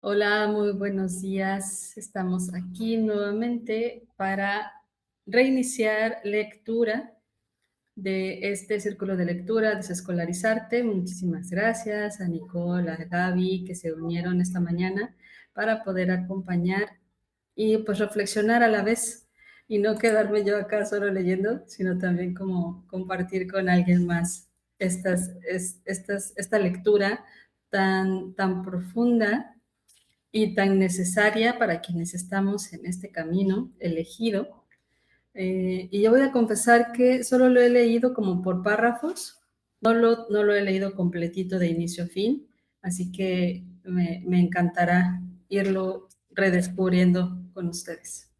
Hola, muy buenos días. Estamos aquí nuevamente para reiniciar lectura de este círculo de lectura, Desescolarizarte. Muchísimas gracias a Nicole, a Gaby, que se unieron esta mañana para poder acompañar y pues reflexionar a la vez y no quedarme yo acá solo leyendo, sino también como compartir con alguien más esta lectura tan profunda y tan necesaria para quienes estamos en este camino elegido. Y yo voy a confesar que solo lo he leído como por párrafos, no lo he leído completito de inicio a fin, así que me encantará irlo redescubriendo con ustedes.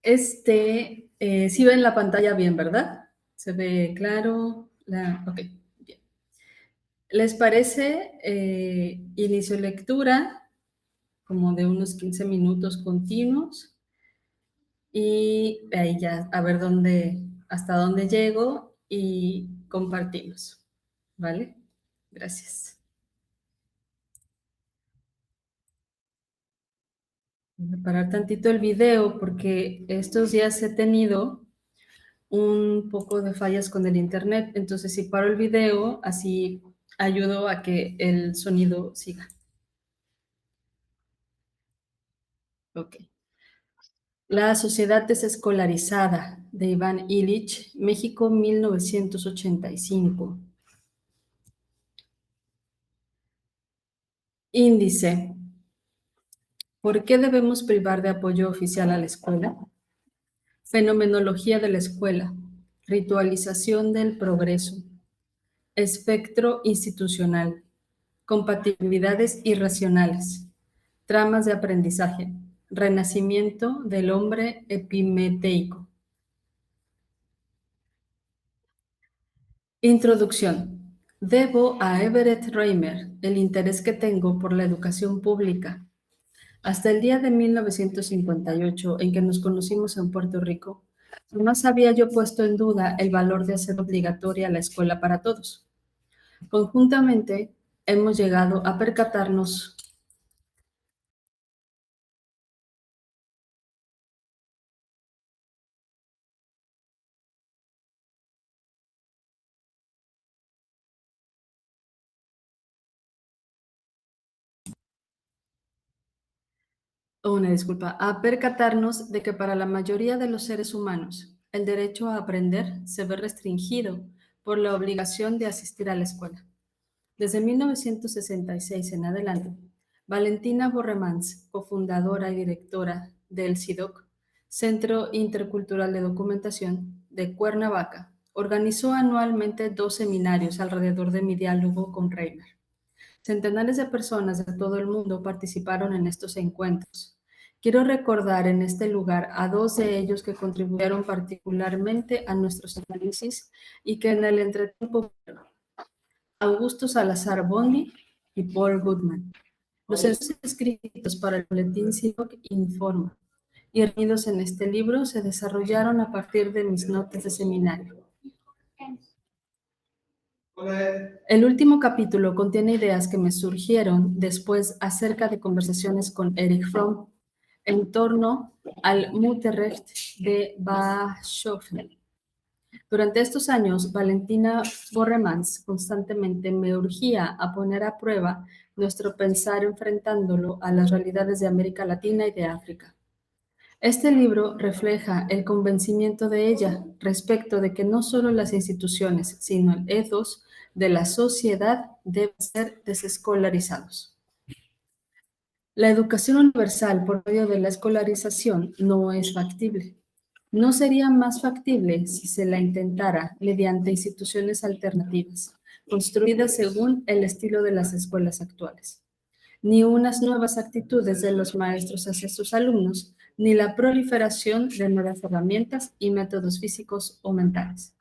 Sí ven la pantalla bien, ¿verdad? ¿Se ve claro? Ok, bien. ¿Les parece inicio lectura como de unos 15 minutos continuos? Y ahí ya a ver hasta dónde llego y compartimos, ¿vale? Gracias. Voy a parar tantito el video porque estos días he tenido un poco de fallas con el internet, entonces si paro el video, así ayudo a que el sonido siga. Ok. La sociedad desescolarizada de Iván Illich, México 1985. Índice. ¿Por qué debemos privar de apoyo oficial a la escuela? Fenomenología de la escuela. Ritualización del progreso. Espectro institucional. Compatibilidades irracionales. Tramas de aprendizaje. Renacimiento del hombre epimeteico. Introducción. Debo a Everett Reimer el interés que tengo por la educación pública. Hasta el día de 1958, en que nos conocimos en Puerto Rico, jamás había yo puesto en duda el valor de hacer obligatoria la escuela para todos. Conjuntamente, hemos llegado a percatarnos una disculpa, a percatarnos de que para la mayoría de los seres humanos, el derecho a aprender se ve restringido por la obligación de asistir a la escuela. Desde 1966 en adelante, Valentina Borremans, cofundadora y directora del CIDOC, Centro Intercultural de Documentación de Cuernavaca, organizó anualmente 2 seminarios alrededor de mi diálogo con Reimer. Centenares de personas de todo el mundo participaron en estos encuentros. Quiero recordar en este lugar a 2 de ellos que contribuyeron particularmente a nuestros análisis y que en el entretiempo Augusto Salazar Bondi y Paul Goodman. Los escritos para el boletín CIDOC Informa y reunidos en este libro se desarrollaron a partir de mis notas de seminario. El último capítulo contiene ideas que me surgieron después acerca de conversaciones con Erich Fromm en torno al Mutterrecht de Bischoffer. Durante estos años, Valentina Borremans constantemente me urgía a poner a prueba nuestro pensar enfrentándolo a las realidades de América Latina y de África. Este libro refleja el convencimiento de ella respecto de que no solo las instituciones, sino el ethos de la sociedad deben ser desescolarizados. La educación universal por medio de la escolarización no es factible. No sería más factible si se la intentara mediante instituciones alternativas, construidas según el estilo de las escuelas actuales. Ni unas nuevas actitudes de los maestros hacia sus alumnos, ni la proliferación de nuevas herramientas y métodos físicos o mentales,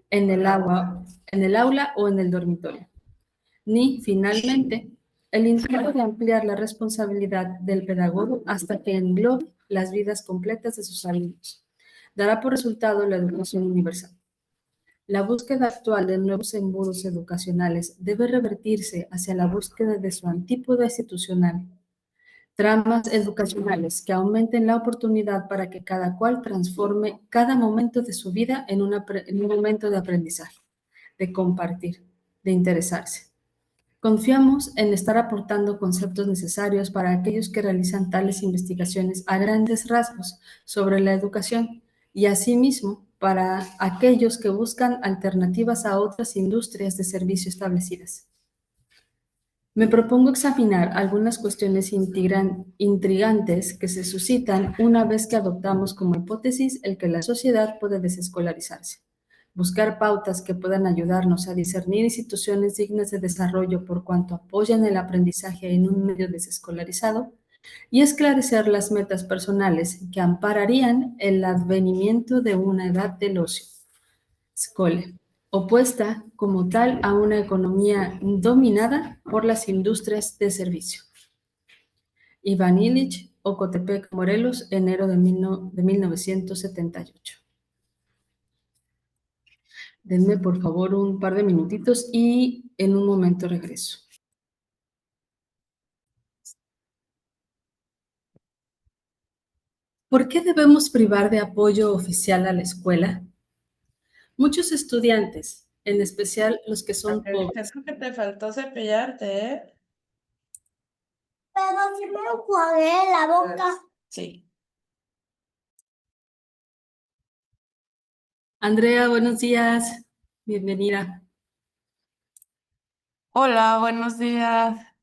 en el aula o en el dormitorio. Ni, finalmente, el intento de ampliar la responsabilidad del pedagogo hasta que englobe las vidas completas de sus alumnos dará por resultado la educación universal. La búsqueda actual de nuevos embudos educacionales debe revertirse hacia la búsqueda de su antípoda institucional. Tramas educacionales que aumenten la oportunidad para que cada cual transforme cada momento de su vida en un momento de aprendizaje, de compartir, de interesarse. Confiamos en estar aportando conceptos necesarios para aquellos que realizan tales investigaciones a grandes rasgos sobre la educación y asimismo para aquellos que buscan alternativas a otras industrias de servicio establecidas. Me propongo examinar algunas cuestiones intrigantes que se suscitan una vez que adoptamos como hipótesis el que la sociedad puede desescolarizarse. Buscar pautas que puedan ayudarnos a discernir instituciones dignas de desarrollo por cuanto apoyan el aprendizaje en un medio desescolarizado y esclarecer las metas personales que ampararían el advenimiento de una edad del ocio. Skole, opuesta como tal a una economía dominada por las industrias de servicio. Iván Illich, Ocotepec, Morelos, enero de 1978. Denme por favor un par de minutitos y en un momento regreso. ¿Por qué debemos privar de apoyo oficial a la escuela? Muchos estudiantes, en especial los que son pobres. Creo que te faltó cepillarte, ¿eh? Pero si me enjuagué la boca. Sí. Andrea, buenos días. Bienvenida. Hola, buenos días.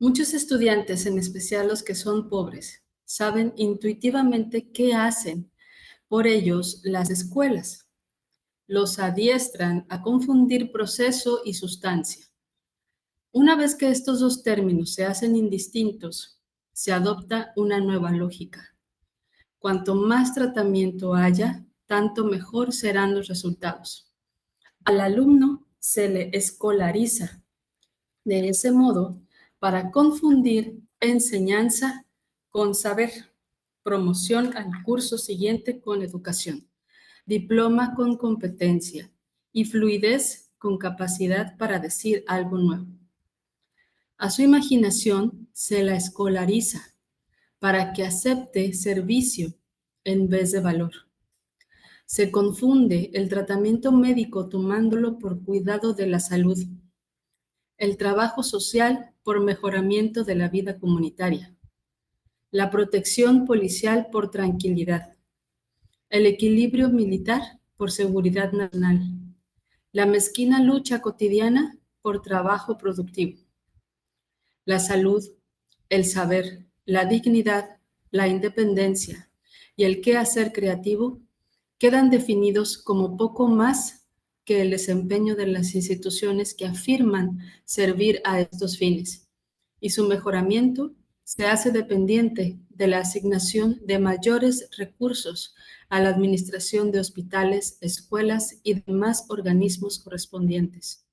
Muchos estudiantes, en especial los que son pobres, saben intuitivamente qué hacen por ellos las escuelas. Los adiestran a confundir proceso y sustancia. Una vez que estos dos términos se hacen indistintos, se adopta una nueva lógica. Cuanto más tratamiento haya, tanto mejor serán los resultados. Al alumno se le escolariza. De ese modo, para confundir enseñanza con saber, promoción al curso siguiente con educación, diploma con competencia y fluidez con capacidad para decir algo nuevo. A su imaginación se la escolariza para que acepte servicio en vez de valor. Se confunde el tratamiento médico tomándolo por cuidado de la salud, el trabajo social por mejoramiento de la vida comunitaria, la protección policial por tranquilidad, el equilibrio militar por seguridad nacional, la mezquina lucha cotidiana por trabajo productivo, la salud, el saber, la dignidad, la independencia y el quehacer creativo quedan definidos como poco más que el desempeño de las instituciones que afirman servir a estos fines, y su mejoramiento se hace dependiente de la asignación de mayores recursos a la administración de hospitales, escuelas y demás organismos correspondientes.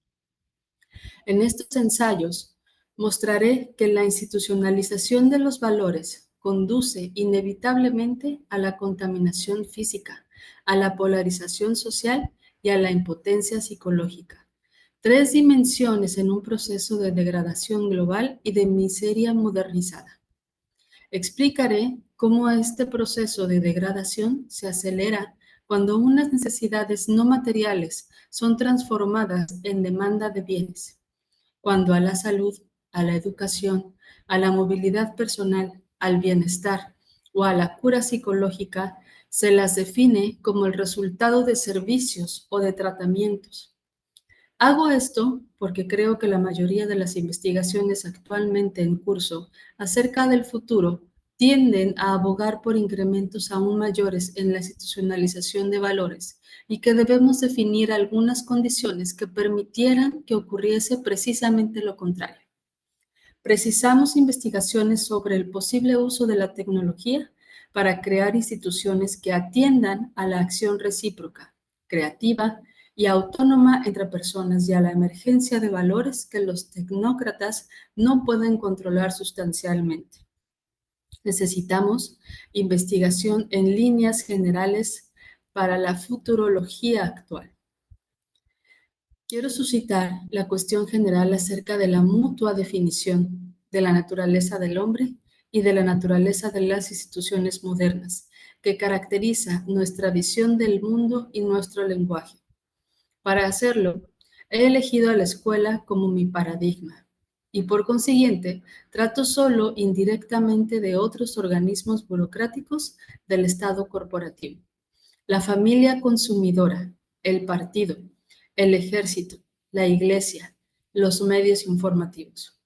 En estos ensayos mostraré que la institucionalización de los valores conduce inevitablemente a la contaminación física, a la polarización social y a la impotencia psicológica. Tres dimensiones en un proceso de degradación global y de miseria modernizada. Explicaré cómo este proceso de degradación se acelera cuando unas necesidades no materiales son transformadas en demanda de bienes, cuando a la salud, a la educación, a la movilidad personal, al bienestar o a la cura psicológica se las define como el resultado de servicios o de tratamientos. Hago esto porque creo que la mayoría de las investigaciones actualmente en curso acerca del futuro tienden a abogar por incrementos aún mayores en la institucionalización de valores y que debemos definir algunas condiciones que permitieran que ocurriese precisamente lo contrario. Precisamos investigaciones sobre el posible uso de la tecnología para crear instituciones que atiendan a la acción recíproca, creativa y autónoma entre personas y a la emergencia de valores que los tecnócratas no pueden controlar sustancialmente. Necesitamos investigación en líneas generales para la futurología actual. Quiero suscitar la cuestión general acerca de la mutua definición de la naturaleza del hombre y de la naturaleza de las instituciones modernas, que caracteriza nuestra visión del mundo y nuestro lenguaje. Para hacerlo, he elegido a la escuela como mi paradigma y, por consiguiente, trato solo indirectamente de otros organismos burocráticos del Estado corporativo. La familia consumidora, el partido, el ejército, la iglesia, los medios informativos.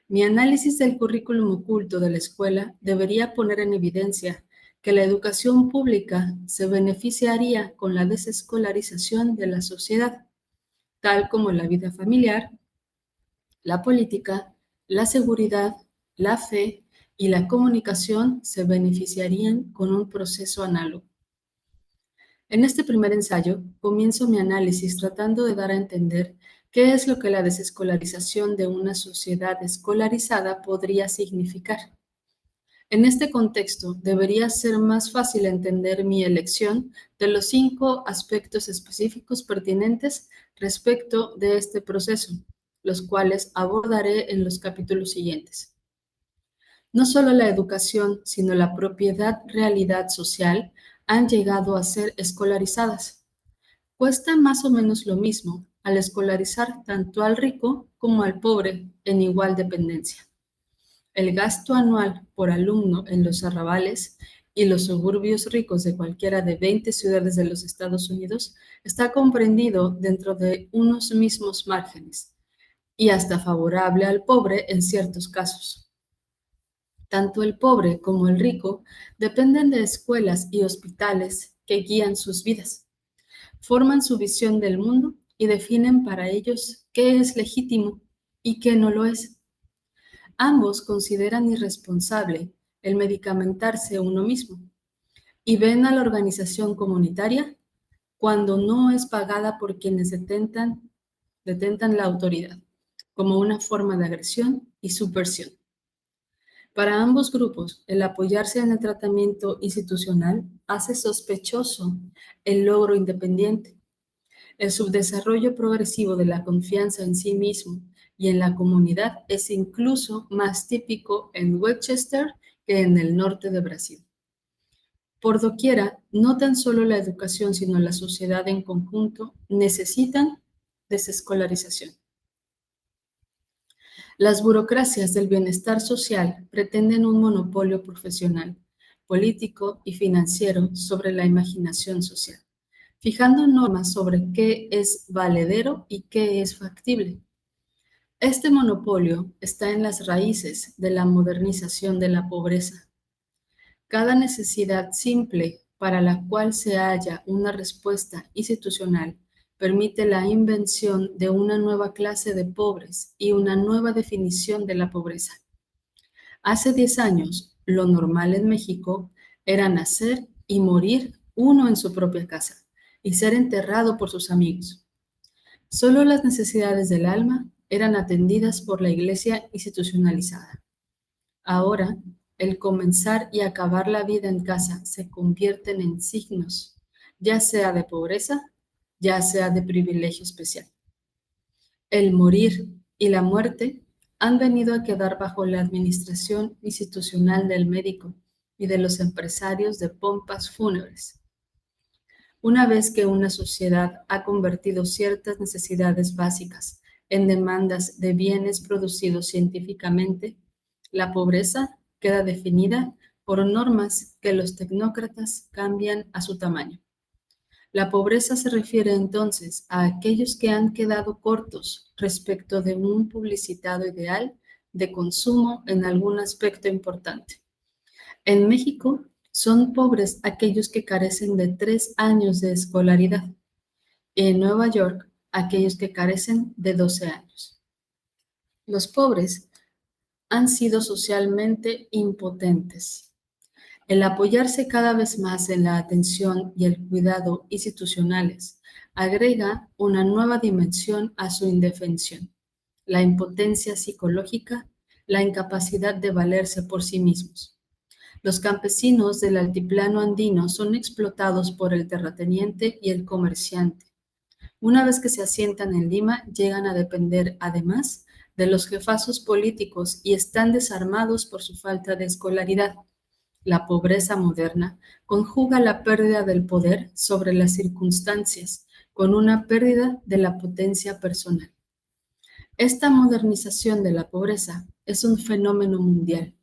Mi análisis del currículum oculto de la escuela debería poner en evidencia que la educación pública se beneficiaría con la desescolarización de la sociedad, tal como la vida familiar, la política, la seguridad, la fe y la comunicación se beneficiarían con un proceso análogo. En este primer ensayo, comienzo mi análisis tratando de dar a entender qué es lo que la desescolarización de una sociedad escolarizada podría significar. En este contexto, debería ser más fácil entender mi elección de los 5 aspectos específicos pertinentes respecto de este proceso, los cuales abordaré en los capítulos siguientes. No solo la educación, sino la propiedad realidad social han llegado a ser escolarizadas. Cuesta más o menos lo mismo al escolarizar tanto al rico como al pobre en igual dependencia. El gasto anual por alumno en los arrabales y los suburbios ricos de cualquiera de 20 ciudades de los Estados Unidos está comprendido dentro de unos mismos márgenes y hasta favorable al pobre en ciertos casos. Tanto el pobre como el rico dependen de escuelas y hospitales que guían sus vidas, forman su visión del mundo y definen para ellos qué es legítimo y qué no lo es. Ambos consideran irresponsable el medicamentarse uno mismo y ven a la organización comunitaria cuando no es pagada por quienes detentan la autoridad, como una forma de agresión y subversión. Para ambos grupos, el apoyarse en el tratamiento institucional hace sospechoso el logro independiente. El subdesarrollo progresivo de la confianza en sí mismo y en la comunidad es incluso más típico en Westchester que en el norte de Brasil. Por doquiera, no tan solo la educación, sino la sociedad en conjunto necesitan desescolarización. Las burocracias del bienestar social pretenden un monopolio profesional, político y financiero sobre la imaginación social, fijando normas sobre qué es valedero y qué es factible. Este monopolio está en las raíces de la modernización de la pobreza. Cada necesidad simple para la cual se halla una respuesta institucional permite la invención de una nueva clase de pobres y una nueva definición de la pobreza. Hace 10 años, lo normal en México era nacer y morir uno en su propia casa y ser enterrado por sus amigos. Solo las necesidades del alma eran atendidas por la iglesia institucionalizada. Ahora, el comenzar y acabar la vida en casa se convierten en signos, ya sea de pobreza, ya sea de privilegio especial. El morir y la muerte han venido a quedar bajo la administración institucional del médico y de los empresarios de pompas fúnebres. Una vez que una sociedad ha convertido ciertas necesidades básicas en demandas de bienes producidos científicamente, la pobreza queda definida por normas que los tecnócratas cambian a su tamaño. La pobreza se refiere entonces a aquellos que han quedado cortos respecto de un publicitado ideal de consumo en algún aspecto importante. En México, son pobres aquellos que carecen de 3 años de escolaridad. En Nueva York, aquellos que carecen de 12 años. Los pobres han sido socialmente impotentes. El apoyarse cada vez más en la atención y el cuidado institucionales agrega una nueva dimensión a su indefensión, la impotencia psicológica, la incapacidad de valerse por sí mismos. Los campesinos del altiplano andino son explotados por el terrateniente y el comerciante. Una vez que se asientan en Lima, llegan a depender, además, de los jefazos políticos y están desarmados por su falta de escolaridad. La pobreza moderna conjuga la pérdida del poder sobre las circunstancias con una pérdida de la potencia personal. Esta modernización de la pobreza es un fenómeno mundial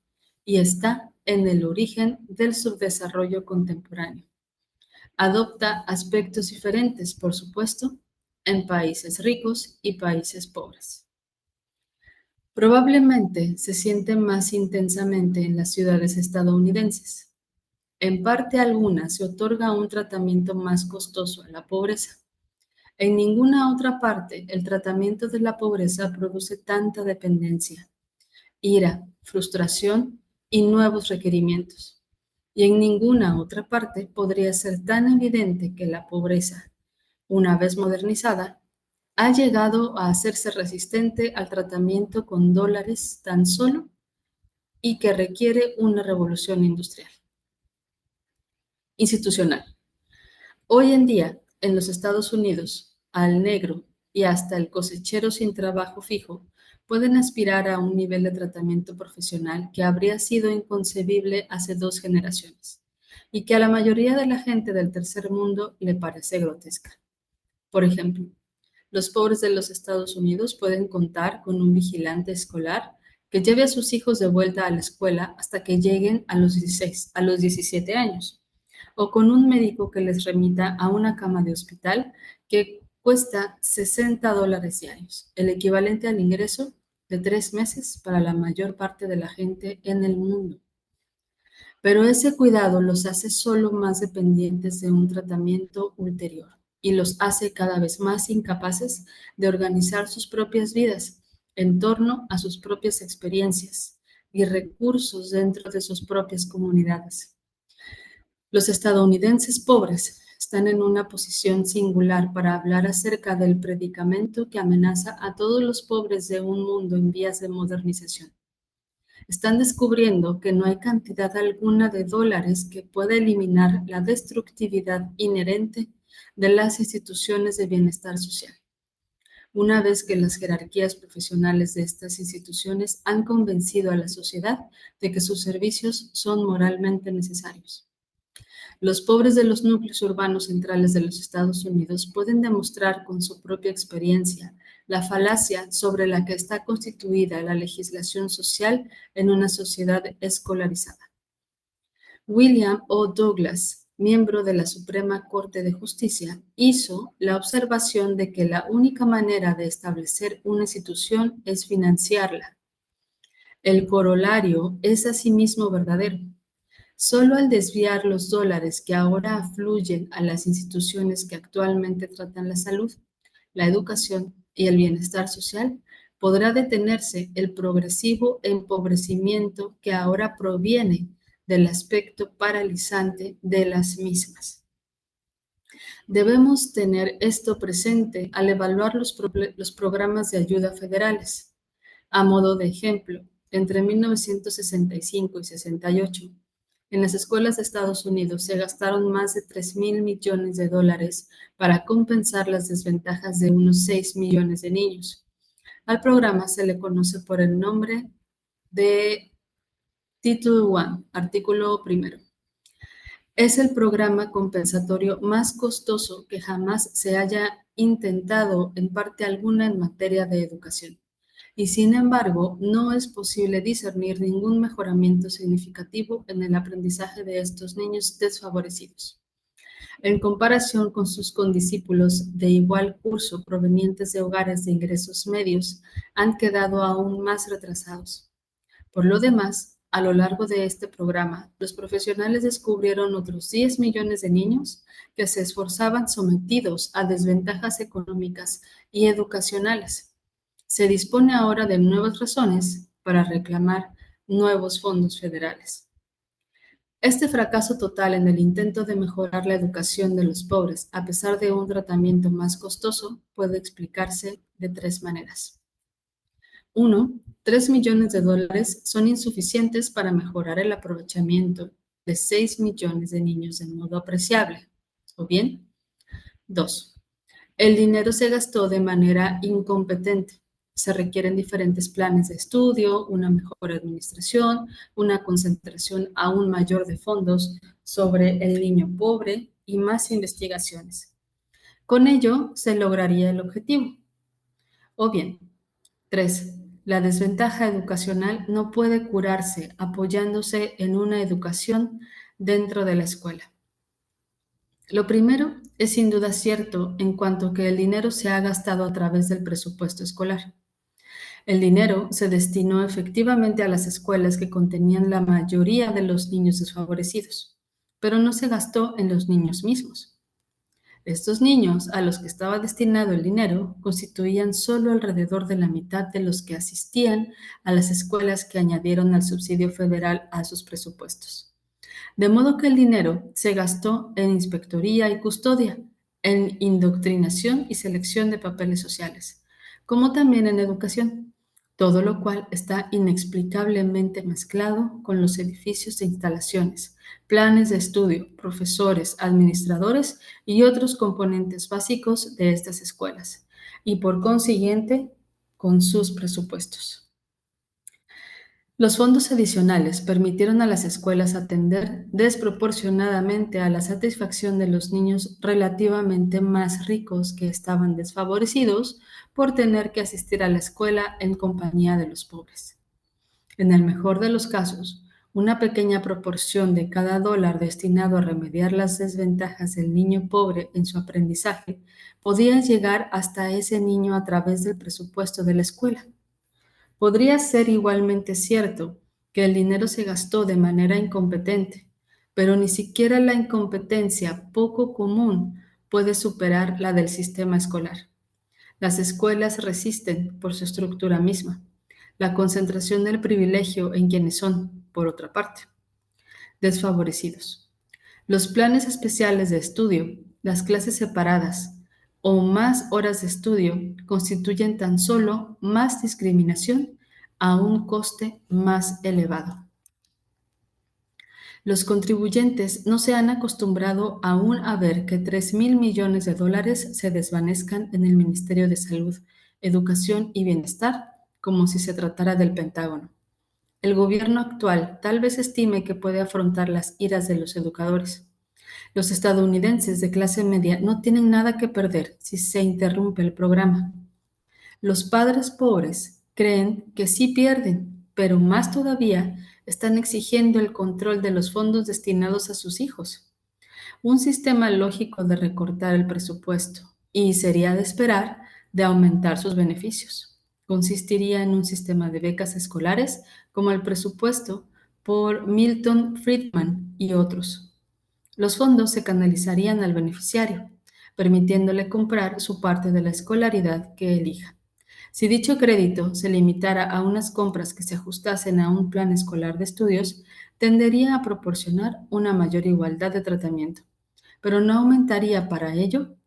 y está en el origen del subdesarrollo contemporáneo. Adopta aspectos diferentes, por supuesto, en países ricos y países pobres. Probablemente se siente más intensamente en las ciudades estadounidenses. En parte alguna se otorga un tratamiento más costoso a la pobreza. En ninguna otra parte el tratamiento de la pobreza produce tanta dependencia, ira, frustración y nuevos requerimientos. Y en ninguna otra parte podría ser tan evidente que la pobreza, una vez modernizada, ha llegado a hacerse resistente al tratamiento con dólares tan solo y que requiere una revolución industrial. Institucional. Hoy en día, en los Estados Unidos, al negro y hasta el cosechero sin trabajo fijo pueden aspirar a un nivel de tratamiento profesional que habría sido inconcebible hace 2 generaciones y que a la mayoría de la gente del tercer mundo le parece grotesca. Por ejemplo, los pobres de los Estados Unidos pueden contar con un vigilante escolar que lleve a sus hijos de vuelta a la escuela hasta que lleguen a los 17 años, o con un médico que les remita a una cama de hospital que cuesta $60 diarios, el equivalente al ingreso de 3 meses para la mayor parte de la gente en el mundo. Pero ese cuidado los hace solo más dependientes de un tratamiento ulterior y los hace cada vez más incapaces de organizar sus propias vidas en torno a sus propias experiencias y recursos dentro de sus propias comunidades. Los estadounidenses pobres están en una posición singular para hablar acerca del predicamento que amenaza a todos los pobres de un mundo en vías de modernización. Están descubriendo que no hay cantidad alguna de dólares que pueda eliminar la destructividad inherente de las instituciones de bienestar social. Una vez que las jerarquías profesionales de estas instituciones han convencido a la sociedad de que sus servicios son moralmente necesarios. Los pobres de los núcleos urbanos centrales de los Estados Unidos pueden demostrar con su propia experiencia la falacia sobre la que está constituida la legislación social en una sociedad escolarizada. William O. Douglas, miembro de la Suprema Corte de Justicia, hizo la observación de que la única manera de establecer una institución es financiarla. El corolario es asimismo verdadero. Solo al desviar los dólares que ahora afluyen a las instituciones que actualmente tratan la salud, la educación y el bienestar social, podrá detenerse el progresivo empobrecimiento que ahora proviene del aspecto paralizante de las mismas. Debemos tener esto presente al evaluar los programas de ayuda federales. A modo de ejemplo, entre 1965 y 68, en las escuelas de Estados Unidos se gastaron más de $3,000 millones para compensar las desventajas de unos 6 millones de niños. Al programa se le conoce por el nombre de Title I, artículo 1. Es el programa compensatorio más costoso que jamás se haya intentado en parte alguna en materia de educación. Y sin embargo, no es posible discernir ningún mejoramiento significativo en el aprendizaje de estos niños desfavorecidos. En comparación con sus condiscípulos de igual curso provenientes de hogares de ingresos medios, han quedado aún más retrasados. Por lo demás, a lo largo de este programa, los profesionales descubrieron otros 10 millones de niños que se esforzaban sometidos a desventajas económicas y educacionales. Se dispone ahora de nuevas razones para reclamar nuevos fondos federales. Este fracaso total en el intento de mejorar la educación de los pobres, a pesar de un tratamiento más costoso, puede explicarse de 3 maneras. 1. 3 millones de dólares son insuficientes para mejorar el aprovechamiento de 6 millones de niños de modo apreciable. O bien, 2. El dinero se gastó de manera incompetente. Se requieren diferentes planes de estudio, una mejor administración, una concentración aún mayor de fondos sobre el niño pobre y más investigaciones. Con ello se lograría el objetivo. O bien, 3. La desventaja educacional no puede curarse apoyándose en una educación dentro de la escuela. Lo primero es sin duda cierto en cuanto que el dinero se ha gastado a través del presupuesto escolar. El dinero se destinó efectivamente a las escuelas que contenían la mayoría de los niños desfavorecidos, pero no se gastó en los niños mismos. Estos niños, a los que estaba destinado el dinero, constituían solo alrededor de la mitad de los que asistían a las escuelas que añadieron al subsidio federal a sus presupuestos. De modo que el dinero se gastó en inspectoría y custodia, en indoctrinación y selección de papeles sociales, como también en educación, todo lo cual está inexplicablemente mezclado con los edificios de instalaciones, planes de estudio, profesores, administradores y otros componentes básicos de estas escuelas, y por consiguiente, con sus presupuestos. Los fondos adicionales permitieron a las escuelas atender desproporcionadamente a la satisfacción de los niños relativamente más ricos que estaban desfavorecidos por tener que asistir a la escuela en compañía de los pobres. En el mejor de los casos, una pequeña proporción de cada dólar destinado a remediar las desventajas del niño pobre en su aprendizaje podía llegar hasta ese niño a través del presupuesto de la escuela. Podría ser igualmente cierto que el dinero se gastó de manera incompetente, pero ni siquiera la incompetencia poco común puede superar la del sistema escolar. Las escuelas resisten por su estructura misma, la concentración del privilegio en quienes son, por otra parte, desfavorecidos. Los planes especiales de estudio, las clases separadas o más horas de estudio constituyen tan solo más discriminación a un coste más elevado. Los contribuyentes no se han acostumbrado aún a ver que 3,000 millones de dólares se desvanezcan en el Ministerio de Salud, Educación y Bienestar, como si se tratara del Pentágono. El gobierno actual tal vez estime que puede afrontar las iras de los educadores. Los estadounidenses de clase media no tienen nada que perder si se interrumpe el programa. Los padres pobres creen que sí pierden, pero más todavía están exigiendo el control de los fondos destinados a sus hijos. Un sistema lógico de recortar el presupuesto, y sería de esperar, de aumentar sus beneficios. Consistiría en un sistema de becas escolares como el presupuesto por Milton Friedman y otros. Los fondos se canalizarían al beneficiario, permitiéndole comprar su parte de la escolaridad que elija. Si dicho crédito se limitara a unas compras que se ajustasen a un plan escolar de estudios, tendería a proporcionar una mayor igualdad de tratamiento, pero no aumentaría para ello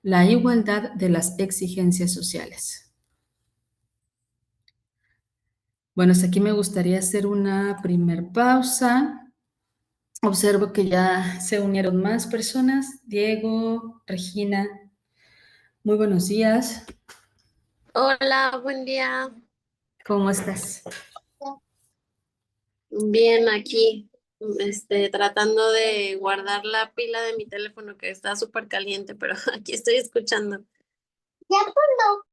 la igualdad de las exigencias sociales. Bueno, hasta aquí me gustaría hacer una primer pausa. Observo que ya se unieron más personas. Diego, Regina, muy buenos días. Hola, buen día. ¿Cómo estás? Bien, aquí, tratando de guardar la pila de mi teléfono que está súper caliente, pero aquí estoy escuchando. Ya puedo.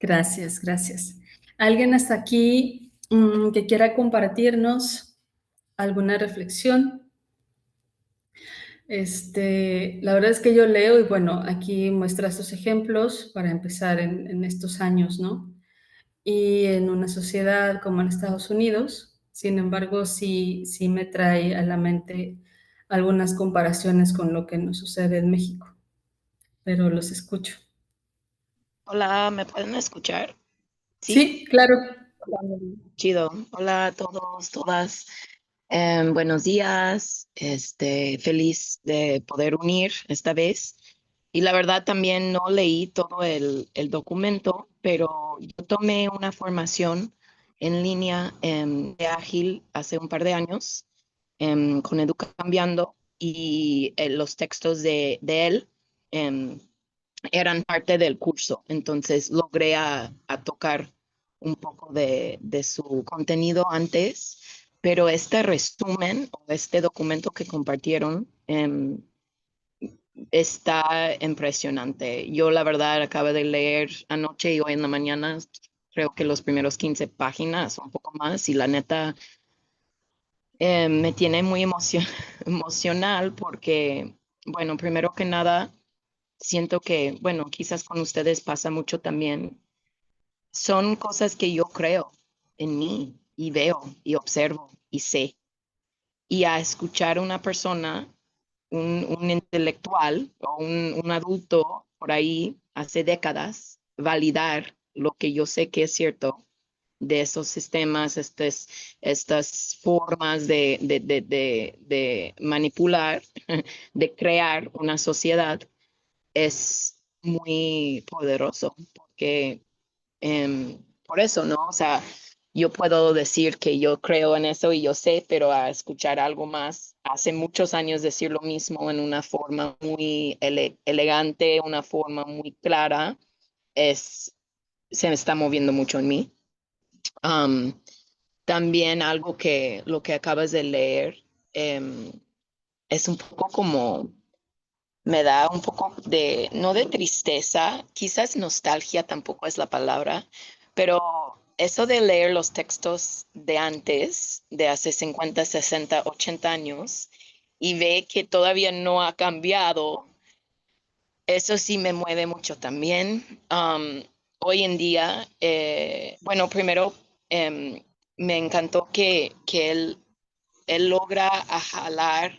Gracias, gracias. ¿Alguien hasta aquí que quiera compartirnos alguna reflexión? La verdad es que yo leo y bueno, aquí muestra estos ejemplos para empezar en estos años, ¿no? Y en una sociedad como en Estados Unidos, sin embargo, sí me trae a la mente algunas comparaciones con lo que nos sucede en México, pero los escucho. Hola, ¿me pueden escuchar? Sí, claro. Hola, chido. Hola a todos, todas. Buenos días. Feliz de poder unir esta vez. Y la verdad también no leí todo el documento, pero yo tomé una formación en línea de Ágil hace un par de años con Educa Cambiando y los textos de él eran parte del curso. Entonces logré a tocar un poco de su contenido antes, pero este resumen o este documento que compartieron está impresionante. Yo la verdad acabo de leer anoche y hoy en la mañana, creo que los primeros 15 páginas, un poco más, y la neta me tiene muy emocional porque, bueno, primero que nada, siento que, bueno, quizás con ustedes pasa mucho también. Son cosas que yo creo en mí y veo y observo y sé. Y a escuchar a una persona, un intelectual o un adulto por ahí hace décadas, validar lo que yo sé que es cierto de esos sistemas, estas formas de manipular, de crear una sociedad, es muy poderoso, porque por eso, ¿no? O sea, yo puedo decir que yo creo en eso y yo sé, pero a escuchar algo más, hace muchos años decir lo mismo en una forma muy elegante, una forma muy clara, es, se me está moviendo mucho en mí. Um, También algo que lo que acabas de leer es un poco como, me da un poco de, no de tristeza, quizás nostalgia tampoco es la palabra, pero eso de leer los textos de antes, de hace 50, 60, 80 años, y ve que todavía no ha cambiado, eso sí me mueve mucho también. Hoy en día, bueno, primero me encantó que él logra jalar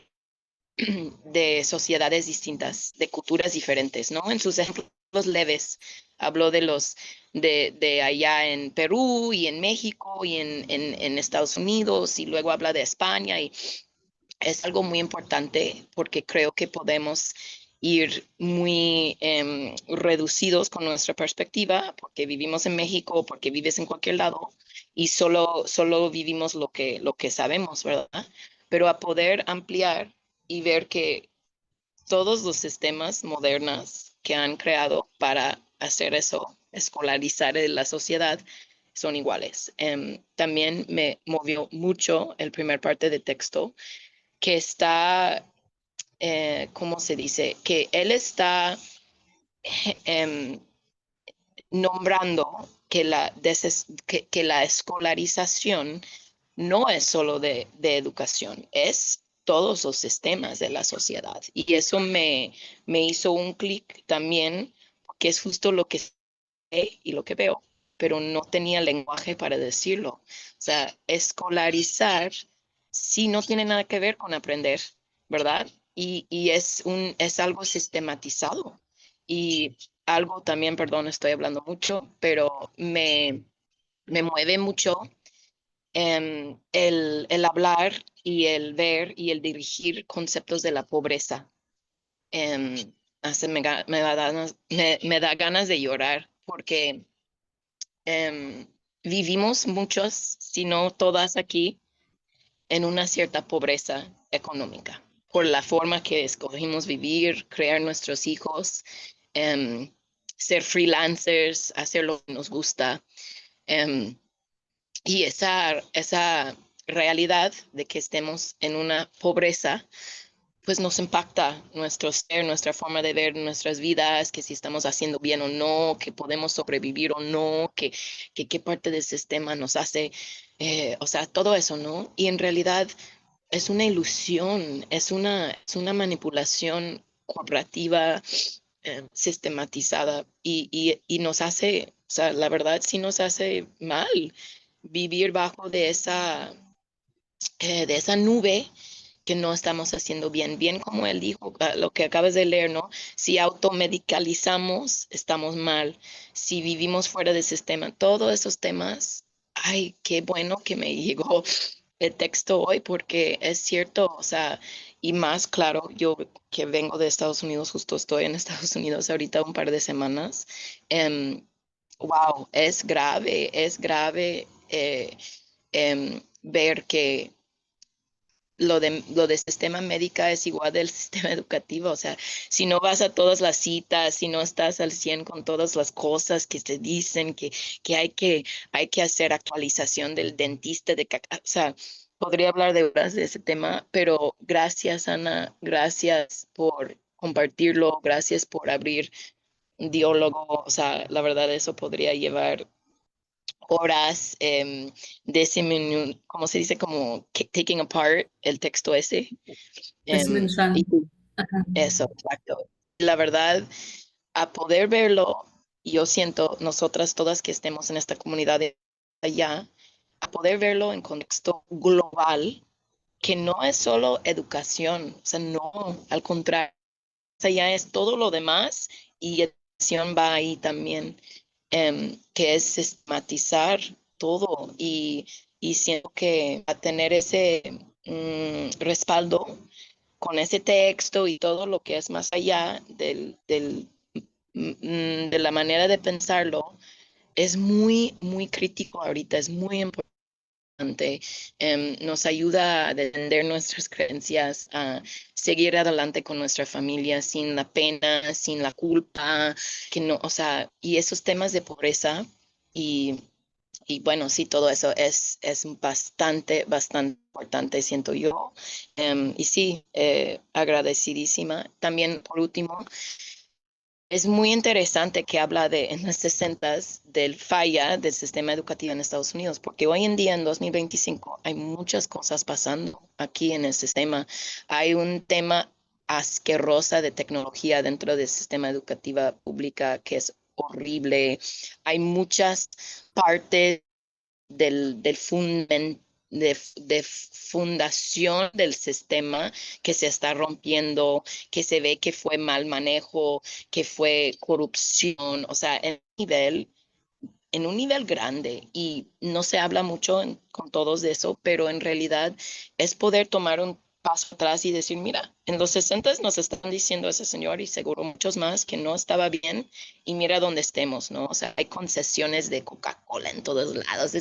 de sociedades distintas, de culturas diferentes, ¿no? En sus ejemplos leves, habló de los de allá en Perú y en México y en Estados Unidos y luego habla de España y es algo muy importante porque creo que podemos ir muy reducidos con nuestra perspectiva porque vivimos en México, porque vives en cualquier lado y solo vivimos lo que sabemos, ¿verdad? Pero a poder ampliar y ver que todos los sistemas modernos que han creado para hacer eso, escolarizar la sociedad, son iguales. También me movió mucho el primer parte de texto que está, ¿cómo se dice? Que él está eh, nombrando que que la escolarización no es solo de educación, es todos los sistemas de la sociedad. Y eso me hizo un clic también, que es justo lo que sé y lo que veo, pero no tenía lenguaje para decirlo. O sea, escolarizar sí no tiene nada que ver con aprender, ¿verdad? Y es algo sistematizado. Y algo también, perdón, estoy hablando mucho, pero me mueve mucho el hablar y el ver y el dirigir conceptos de la pobreza. Me da ganas de llorar porque vivimos muchos, si no todas aquí, en una cierta pobreza económica por la forma que escogimos vivir, crear nuestros hijos, em, ser freelancers, hacer lo que nos gusta. em, y esa realidad de que estemos en una pobreza, pues nos impacta nuestro ser, nuestra forma de ver nuestras vidas, que si estamos haciendo bien o no, que podemos sobrevivir o no, que qué parte del sistema nos hace, o sea, todo eso, ¿no? Y en realidad es una ilusión, es una manipulación corporativa, sistematizada y nos hace, o sea, la verdad sí nos hace mal vivir bajo de esa nube que no estamos haciendo bien. Bien como él dijo, lo que acabas de leer, ¿no? Si automedicalizamos, estamos mal. Si vivimos fuera del sistema, todos esos temas, ay, qué bueno que me llegó el texto hoy porque es cierto, o sea, y más claro, yo que vengo de Estados Unidos, justo estoy en Estados Unidos ahorita un par de semanas, wow, es grave ver que lo de sistema médico es igual del sistema educativo. O sea, si no vas a todas las citas, si no estás al 100 con todas las cosas que te dicen que hay que hacer actualización del dentista, o sea, podría hablar de horas de ese tema, pero gracias, Ana, gracias por compartirlo, gracias por abrir un diálogo. O sea, la verdad, eso podría llevar horas ¿cómo se dice? Como taking apart el texto ese. Y Desmenuzando. Ajá. eso, exacto. La verdad, a poder verlo, yo siento, nosotras todas que estemos en esta comunidad de allá, a poder verlo en contexto global, que no es solo educación, o sea, no, al contrario, allá es todo lo demás y educación va ahí también, que es sistematizar todo y siento que a tener ese respaldo con ese texto y todo lo que es más allá de la manera de pensarlo, es muy, muy crítico ahorita, es muy importante. Nos ayuda a defender nuestras creencias, a seguir adelante con nuestra familia sin la pena, sin la culpa, que no, o sea, y esos temas de pobreza y, y bueno, sí, todo eso es bastante, bastante importante, siento yo. Y sí, agradecidísima. También, por último, es muy interesante que habla de en los 60 del falla del sistema educativo en Estados Unidos, porque hoy en día, en 2025, hay muchas cosas pasando aquí en el sistema. Hay un tema asquerosa de tecnología dentro del sistema educativo pública que es horrible. Hay muchas partes del fundamento de fundación del sistema que se está rompiendo, que se ve que fue mal manejo, que fue corrupción, o sea, en un nivel grande y no se habla mucho con todos de eso, pero en realidad es poder tomar un paso atrás y decir, mira, en los 60 nos están diciendo ese señor y seguro muchos más que no estaba bien y mira dónde estemos, ¿no? O sea, hay concesiones de Coca-Cola en todos lados,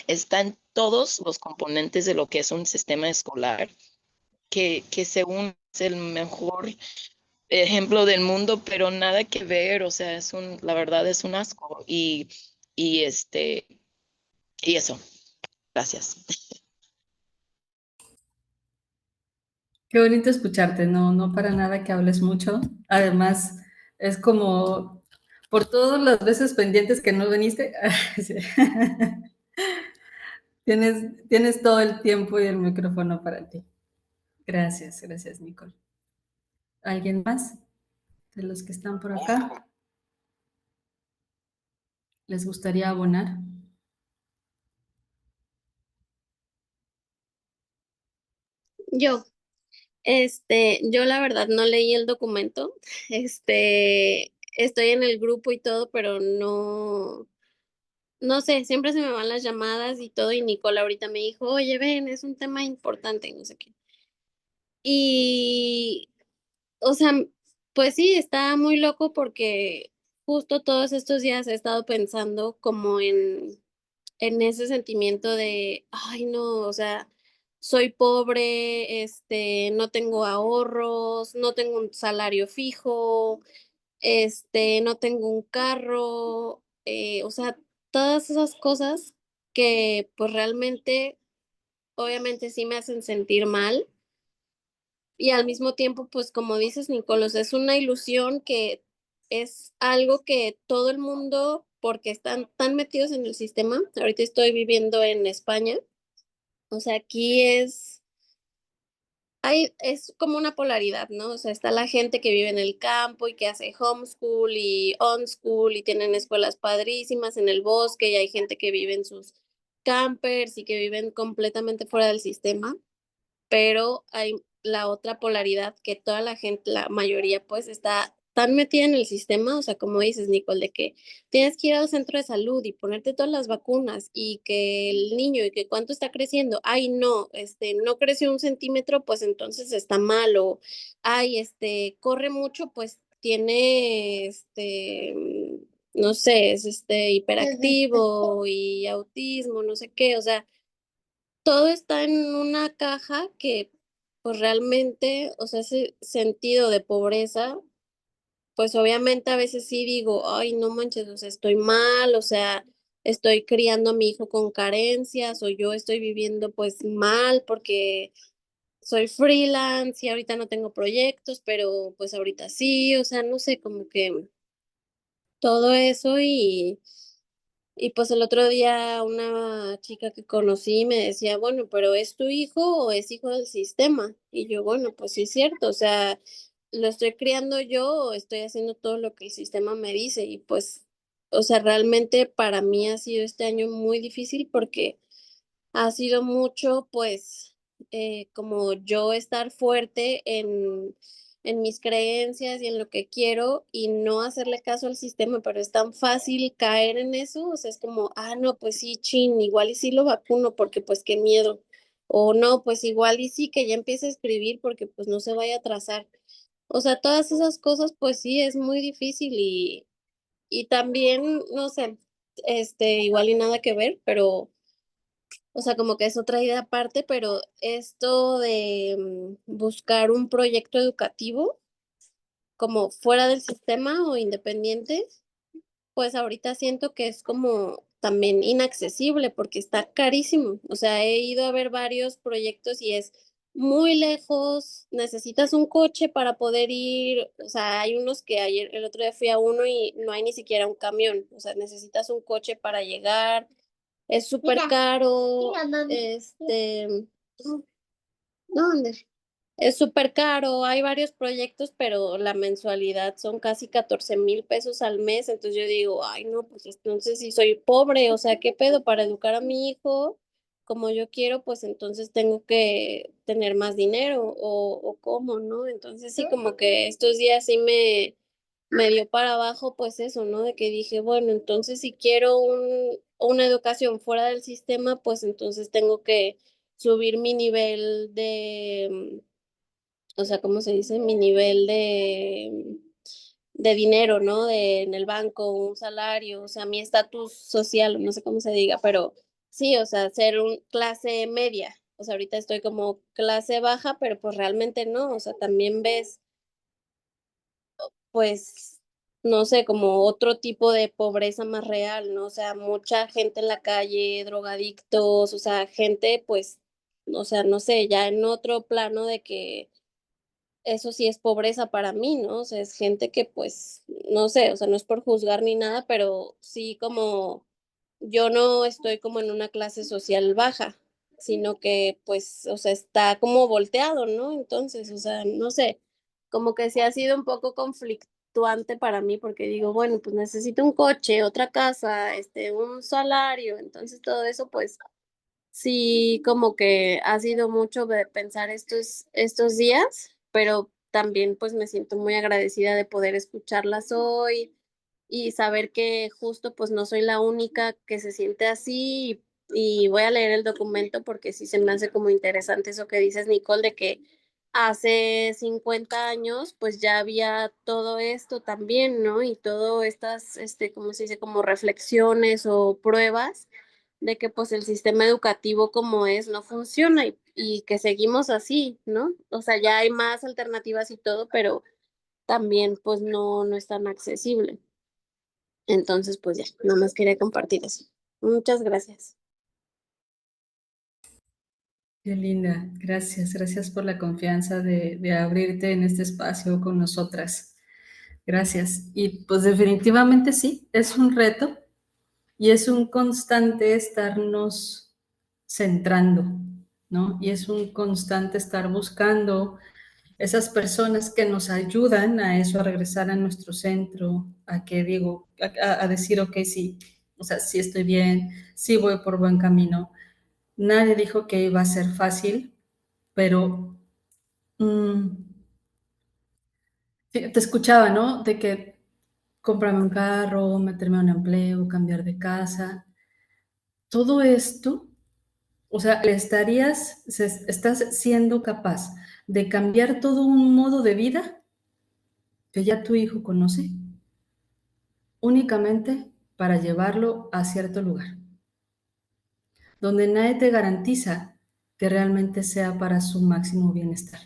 están todos los componentes de lo que es un sistema escolar que según es el mejor ejemplo del mundo, pero nada que ver, o sea, la verdad es un asco y y eso, gracias. Qué bonito escucharte, no, no para nada que hables mucho. Además, es como por todas las veces pendientes que no viniste, sí. Tienes todo el tiempo y el micrófono para ti. Gracias, gracias, Nicole. ¿Alguien más de los que están por acá? ¿Les gustaría abonar? Yo, yo la verdad no leí el documento. Estoy en el grupo y todo, pero no sé, siempre se me van las llamadas y todo, y Nicole ahorita me dijo, oye, ven, es un tema importante, y no sé qué. Y, o sea, pues sí, está muy loco porque justo todos estos días he estado pensando como en ese sentimiento de, ay, no, o sea, soy pobre, no tengo ahorros, no tengo un salario fijo, no tengo un carro, o sea, todas esas cosas que pues realmente, obviamente sí me hacen sentir mal y al mismo tiempo, pues como dices, Nicolás, es una ilusión que es algo que todo el mundo, porque están tan metidos en el sistema, ahorita estoy viviendo en España, o sea, aquí es como una polaridad, ¿no? O sea, está la gente que vive en el campo y que hace homeschool y on-school y tienen escuelas padrísimas en el bosque y hay gente que vive en sus campers y que viven completamente fuera del sistema, pero hay la otra polaridad que toda la gente, la mayoría, pues está tan metida en el sistema, o sea, como dices, Nicole, de que tienes que ir al centro de salud y ponerte todas las vacunas y que el niño y que cuánto está creciendo, ay, no, no creció 1 centímetro, pues entonces está mal, o, ay, corre mucho, pues tiene, no sé, es hiperactivo y autismo, no sé qué, o sea, todo está en una caja que pues realmente, o sea, ese sentido de pobreza, pues obviamente a veces sí digo, ay, no manches, o sea, estoy mal, o sea, estoy criando a mi hijo con carencias, o yo estoy viviendo pues mal porque soy freelance y ahorita no tengo proyectos, pero pues ahorita sí, o sea, no sé, como que todo eso y pues el otro día una chica que conocí me decía, bueno, pero ¿es tu hijo o es hijo del sistema? Y yo, bueno, pues sí es cierto, o sea, ¿lo estoy criando yo o estoy haciendo todo lo que el sistema me dice? Y pues, o sea, realmente para mí ha sido este año muy difícil porque ha sido mucho, pues, como yo estar fuerte en mis creencias y en lo que quiero y no hacerle caso al sistema, pero es tan fácil caer en eso, o sea, es como, ah, no, pues sí, chin, igual y sí lo vacuno porque pues qué miedo, o no, pues igual y sí que ya empiece a escribir porque pues no se vaya a atrasar. O sea, todas esas cosas, pues sí, es muy difícil y también, no sé, igual y nada que ver, pero o sea, como que es otra idea aparte, pero esto de buscar un proyecto educativo como fuera del sistema o independiente, pues ahorita siento que es como también inaccesible porque está carísimo. O sea, he ido a ver varios proyectos y es muy lejos, necesitas un coche para poder ir, o sea, hay unos que ayer, el otro día fui a uno y no hay ni siquiera un camión, o sea, necesitas un coche para llegar, es súper Mira, caro, mira, mami. no, Ander. Es súper caro, hay varios proyectos, pero la mensualidad son casi 14,000 pesos al mes, entonces yo digo, ay, no, pues entonces si soy pobre, o sea, ¿qué pedo? Para educar a mi hijo como yo quiero, pues entonces tengo que tener más dinero o cómo, ¿no? Entonces sí, como que estos días sí me dio para abajo, pues eso, ¿no? De que dije, bueno, entonces si quiero una educación fuera del sistema, pues entonces tengo que subir mi nivel de, o sea, ¿cómo se dice? Mi nivel de dinero, ¿no? De en el banco, un salario, o sea, mi estatus social, no sé cómo se diga, pero sí, o sea, ser un clase media. O sea, ahorita estoy como clase baja, pero pues realmente no, o sea, también ves pues, no sé, como otro tipo de pobreza más real, ¿no? O sea, mucha gente en la calle, drogadictos, o sea, gente, pues, o sea, no sé, ya en otro plano de que eso sí es pobreza para mí, ¿no? O sea, es gente que, pues, no sé, o sea, no es por juzgar ni nada, pero sí como yo no estoy como en una clase social baja, sino que pues, o sea, está como volteado, ¿no? Entonces, o sea, no sé, como que sí ha sido un poco conflictuante para mí porque digo, bueno, pues necesito un coche, otra casa, un salario, entonces todo eso, pues sí, como que ha sido mucho de pensar estos días, pero también pues me siento muy agradecida de poder escucharlas hoy y saber que justo pues no soy la única que se siente así y voy a leer el documento porque sí se me hace como interesante eso que dices, Nicole, de que hace 50 años pues ya había todo esto también, ¿no? Y todo estas, ¿cómo se dice? Como reflexiones o pruebas de que pues el sistema educativo como es no funciona y que seguimos así, ¿no? O sea, ya hay más alternativas y todo, pero también pues no es tan accesible. Entonces, pues ya, nada más quería compartir eso. Muchas gracias. Qué linda, gracias, gracias por la confianza de abrirte en este espacio con nosotras. Gracias. Y pues definitivamente sí, es un reto y es un constante estarnos centrando, ¿no? Y es un constante estar buscando esas personas que nos ayudan a eso, a regresar a nuestro centro, a que digo, a decir, ok, sí, o sea, sí estoy bien, sí voy por buen camino. Nadie dijo que iba a ser fácil, pero mm, te escuchaba, ¿no? De que comprarme un carro, meterme a un empleo, cambiar de casa. Todo esto, o sea, estás siendo capaz de cambiar todo un modo de vida que ya tu hijo conoce. únicamente para llevarlo a cierto lugar, donde nadie te garantiza que realmente sea para su máximo bienestar.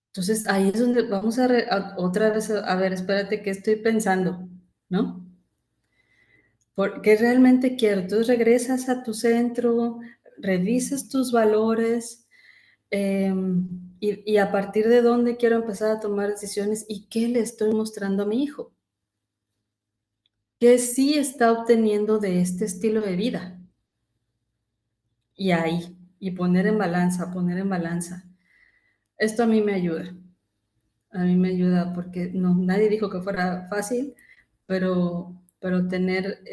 Entonces, ahí es donde vamos otra vez a ver, espérate, ¿qué estoy pensando? ¿No? ¿Qué realmente quiero? Entonces regresas a tu centro, revisas tus valores, y a partir de dónde quiero empezar a tomar decisiones y qué le estoy mostrando a mi hijo. ¿Qué sí está obteniendo de este estilo de vida? Y ahí, y poner en balanza, poner en balanza. Esto a mí me ayuda. A mí me ayuda porque no, nadie dijo que fuera fácil, pero tener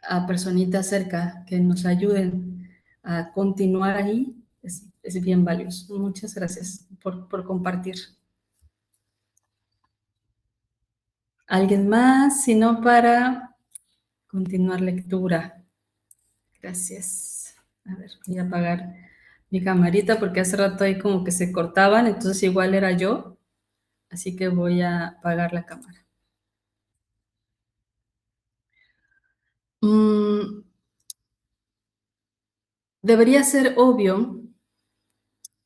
a personitas cerca que nos ayuden a continuar ahí es bien valioso. Muchas gracias por compartir. ¿Alguien más? Si no, para continuar lectura. Gracias. A ver, voy a apagar mi camarita porque hace rato ahí como que se cortaban, entonces igual era yo. Así que voy a apagar la cámara. Debería ser obvio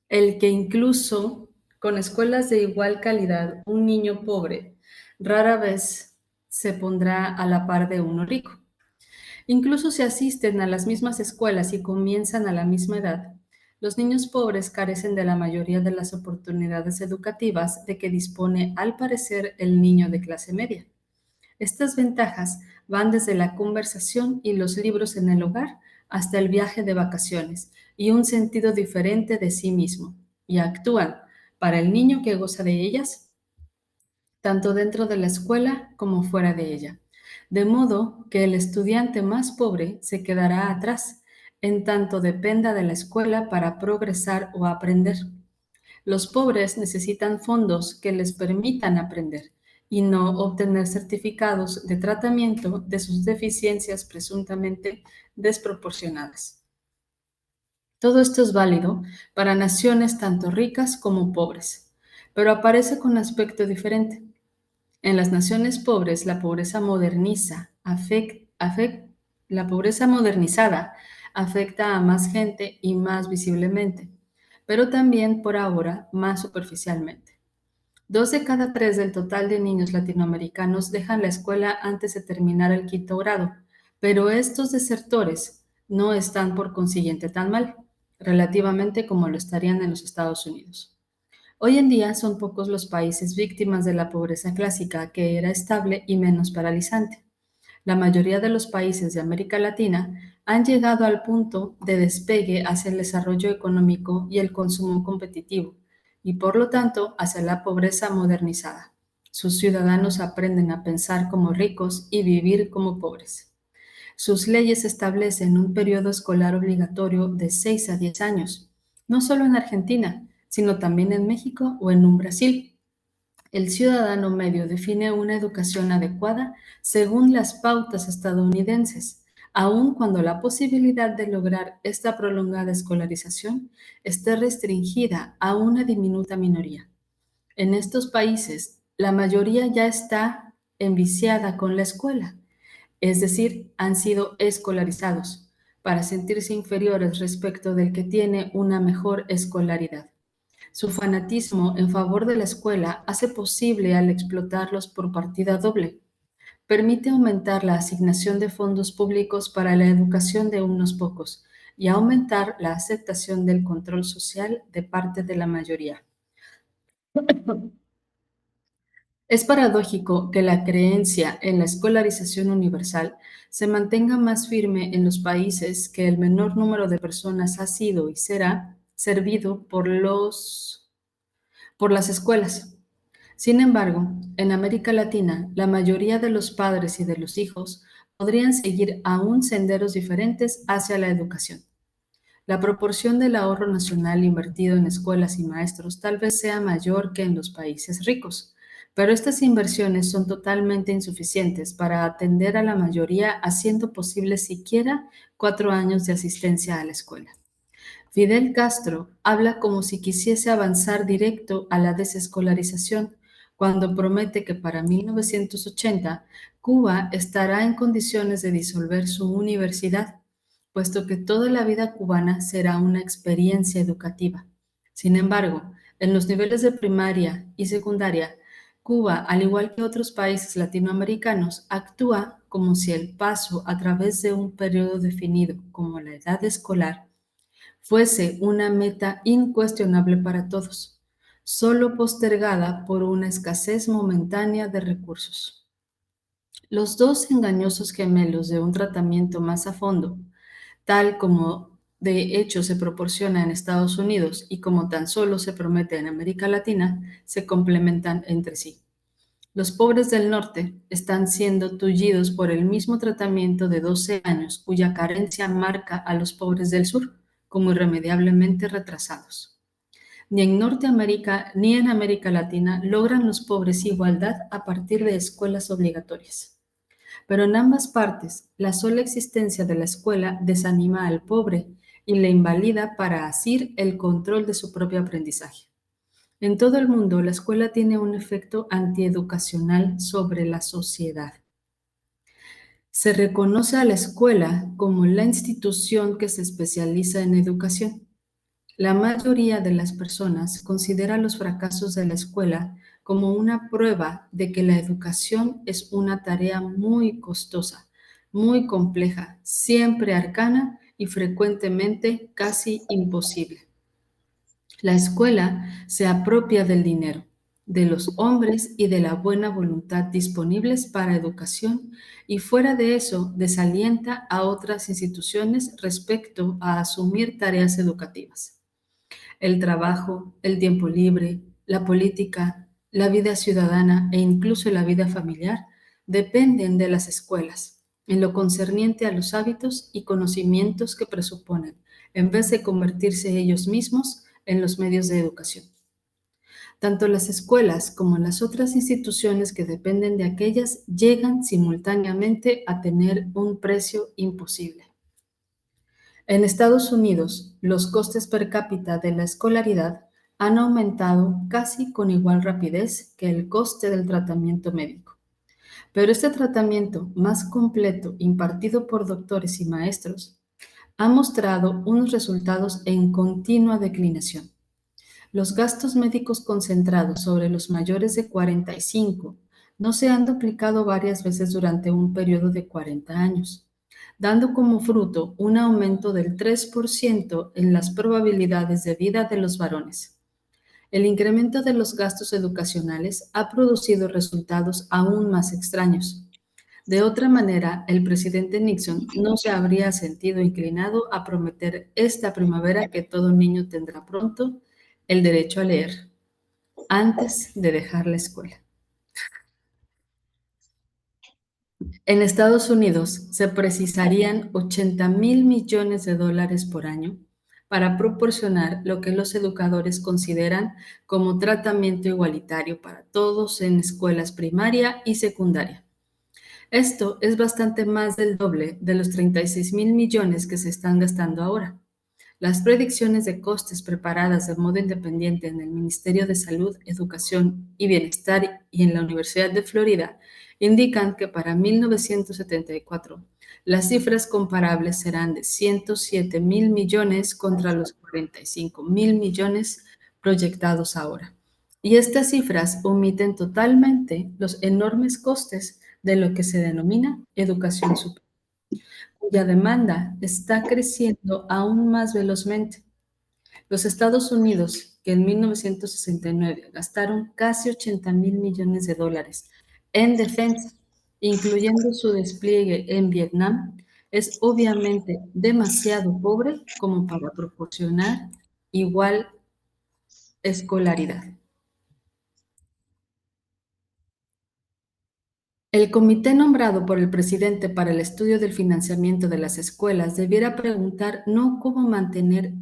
el que incluso con escuelas de igual calidad, un niño pobre rara vez se pondrá a la par de uno rico. Incluso si asisten a las mismas escuelas y comienzan a la misma edad, los niños pobres carecen de la mayoría de las oportunidades educativas de que dispone, al parecer, el niño de clase media. Estas ventajas van desde la conversación y los libros en el hogar hasta el viaje de vacaciones y un sentido diferente de sí mismo, y actúan para el niño que goza de ellas, tanto dentro de la escuela como fuera de ella. De modo que el estudiante más pobre se quedará atrás, en tanto dependa de la escuela para progresar o aprender. Los pobres necesitan fondos que les permitan aprender y no obtener certificados de tratamiento de sus deficiencias presuntamente desproporcionadas. Todo esto es válido para naciones tanto ricas como pobres, pero aparece con aspecto diferente. En las naciones pobres, la pobreza modernizada afecta a más gente y más visiblemente, pero también por ahora más superficialmente. 2 de cada 3 del total de niños latinoamericanos dejan la escuela antes de terminar el 5º grado, pero estos desertores no están por consiguiente tan mal, relativamente como lo estarían en los Estados Unidos. Hoy en día son pocos los países víctimas de la pobreza clásica que era estable y menos paralizante. La mayoría de los países de América Latina han llegado al punto de despegue hacia el desarrollo económico y el consumo competitivo, y por lo tanto hacia la pobreza modernizada. Sus ciudadanos aprenden a pensar como ricos y vivir como pobres. Sus leyes establecen un periodo escolar obligatorio de 6 a 10 años, no solo en Argentina, sino también en México o en un Brasil. El ciudadano medio define una educación adecuada según las pautas estadounidenses, aun cuando la posibilidad de lograr esta prolongada escolarización esté restringida a una diminuta minoría. En estos países, la mayoría ya está enviciada con la escuela, es decir, han sido escolarizados para sentirse inferiores respecto del que tiene una mejor escolaridad. Su fanatismo en favor de la escuela hace posible al explotarlos por partida doble. Permite aumentar la asignación de fondos públicos para la educación de unos pocos y aumentar la aceptación del control social de parte de la mayoría. Es paradójico que la creencia en la escolarización universal se mantenga más firme en los países que el menor número de personas ha sido y será servido por las escuelas. Sin embargo, en América Latina, la mayoría de los padres y de los hijos podrían seguir aún senderos diferentes hacia la educación. La proporción del ahorro nacional invertido en escuelas y maestros tal vez sea mayor que en los países ricos, pero estas inversiones son totalmente insuficientes para atender a la mayoría, haciendo posible siquiera 4 años de asistencia a la escuela. Fidel Castro habla como si quisiese avanzar directo a la desescolarización, cuando promete que para 1980 Cuba estará en condiciones de disolver su universidad, puesto que toda la vida cubana será una experiencia educativa. Sin embargo, en los niveles de primaria y secundaria, Cuba, al igual que otros países latinoamericanos, actúa como si el paso a través de un periodo definido como la edad escolar fuese una meta incuestionable para todos, solo postergada por una escasez momentánea de recursos. Los dos engañosos gemelos de un tratamiento más a fondo, tal como de hecho se proporciona en Estados Unidos y como tan solo se promete en América Latina, se complementan entre sí. Los pobres del norte están siendo tullidos por el mismo tratamiento de 12 años cuya carencia marca a los pobres del sur como irremediablemente retrasados. Ni en Norteamérica ni en América Latina logran los pobres igualdad a partir de escuelas obligatorias. Pero en ambas partes, la sola existencia de la escuela desanima al pobre y le invalida para asir el control de su propio aprendizaje. En todo el mundo, la escuela tiene un efecto antieducacional sobre la sociedad. Se reconoce a la escuela como la institución que se especializa en educación. La mayoría de las personas considera los fracasos de la escuela como una prueba de que la educación es una tarea muy costosa, muy compleja, siempre arcana y frecuentemente casi imposible. La escuela se apropia del dinero, de los hombres y de la buena voluntad disponibles para educación y fuera de eso desalienta a otras instituciones respecto a asumir tareas educativas. El trabajo, el tiempo libre, la política, la vida ciudadana e incluso la vida familiar dependen de las escuelas en lo concerniente a los hábitos y conocimientos que presuponen, en vez de convertirse ellos mismos en los medios de educación. Tanto las escuelas como las otras instituciones que dependen de aquellas llegan simultáneamente a tener un precio imposible. En Estados Unidos, los costes per cápita de la escolaridad han aumentado casi con igual rapidez que el coste del tratamiento médico. Pero este tratamiento más completo impartido por doctores y maestros ha mostrado unos resultados en continua declinación. Los gastos médicos concentrados sobre los mayores de 45 no se han duplicado varias veces durante un periodo de 40 años, dando como fruto un aumento del 3% en las probabilidades de vida de los varones. El incremento de los gastos educacionales ha producido resultados aún más extraños. De otra manera, el presidente Nixon no se habría sentido inclinado a prometer esta primavera que todo niño tendrá pronto el derecho a leer antes de dejar la escuela. En Estados Unidos se precisarían 80,000 millones de dólares por año para proporcionar lo que los educadores consideran como tratamiento igualitario para todos en escuelas primaria y secundaria. Esto es bastante más del doble de los 36,000 millones que se están gastando ahora. Las predicciones de costes preparadas de modo independiente en el Ministerio de Salud, Educación y Bienestar y en la Universidad de Florida indican que para 1974 las cifras comparables serán de 107,000 millones contra los 45,000 millones proyectados ahora. Y estas cifras omiten totalmente los enormes costes de lo que se denomina educación superior, cuya demanda está creciendo aún más velozmente. Los Estados Unidos, que en 1969 gastaron casi 80,000 millones de dólares en defensa, incluyendo su despliegue en Vietnam, es obviamente demasiado pobre como para proporcionar igual escolaridad. El comité nombrado por el presidente para el estudio del financiamiento de las escuelas debiera preguntar no cómo mantener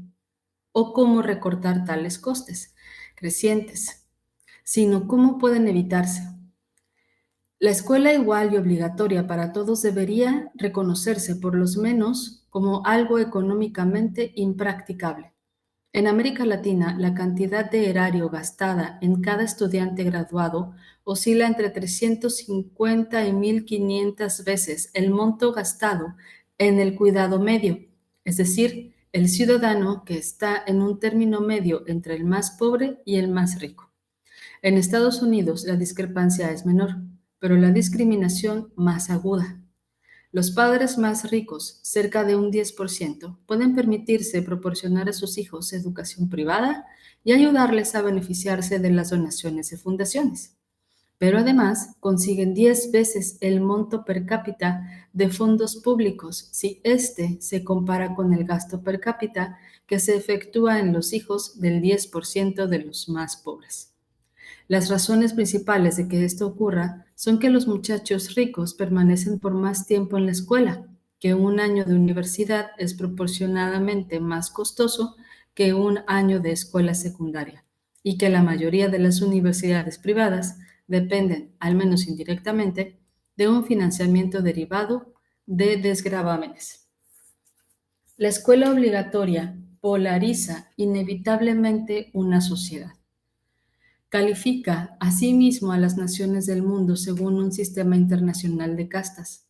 o cómo recortar tales costes crecientes, sino cómo pueden evitarse. La escuela igual y obligatoria para todos debería reconocerse por lo menos como algo económicamente impracticable. En América Latina, la cantidad de erario gastada en cada estudiante graduado oscila entre 350 y 1.500 veces el monto gastado en el cuidado medio, es decir, el ciudadano que está en un término medio entre el más pobre y el más rico. En Estados Unidos la discrepancia es menor, pero la discriminación más aguda. Los padres más ricos, cerca de un 10%, pueden permitirse proporcionar a sus hijos educación privada y ayudarles a beneficiarse de las donaciones de fundaciones. Pero además consiguen 10 veces el monto per cápita de fondos públicos si éste se compara con el gasto per cápita que se efectúa en los hijos del 10% de los más pobres. Las razones principales de que esto ocurra son que los muchachos ricos permanecen por más tiempo en la escuela, que un año de universidad es proporcionadamente más costoso que un año de escuela secundaria, y que la mayoría de las universidades privadas dependen, al menos indirectamente, de un financiamiento derivado de desgravámenes. La escuela obligatoria polariza inevitablemente una sociedad. Califica asimismo a las naciones del mundo según un sistema internacional de castas.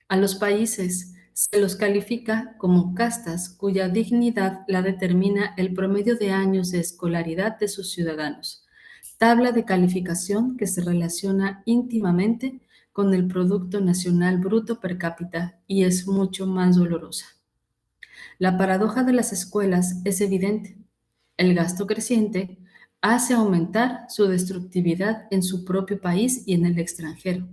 A los países se los califica como castas cuya dignidad la determina el promedio de años de escolaridad de sus ciudadanos, tabla de calificación que se relaciona íntimamente con el Producto Nacional Bruto per cápita y es mucho más dolorosa. La paradoja de las escuelas es evidente. El gasto creciente hace aumentar su destructividad en su propio país y en el extranjero.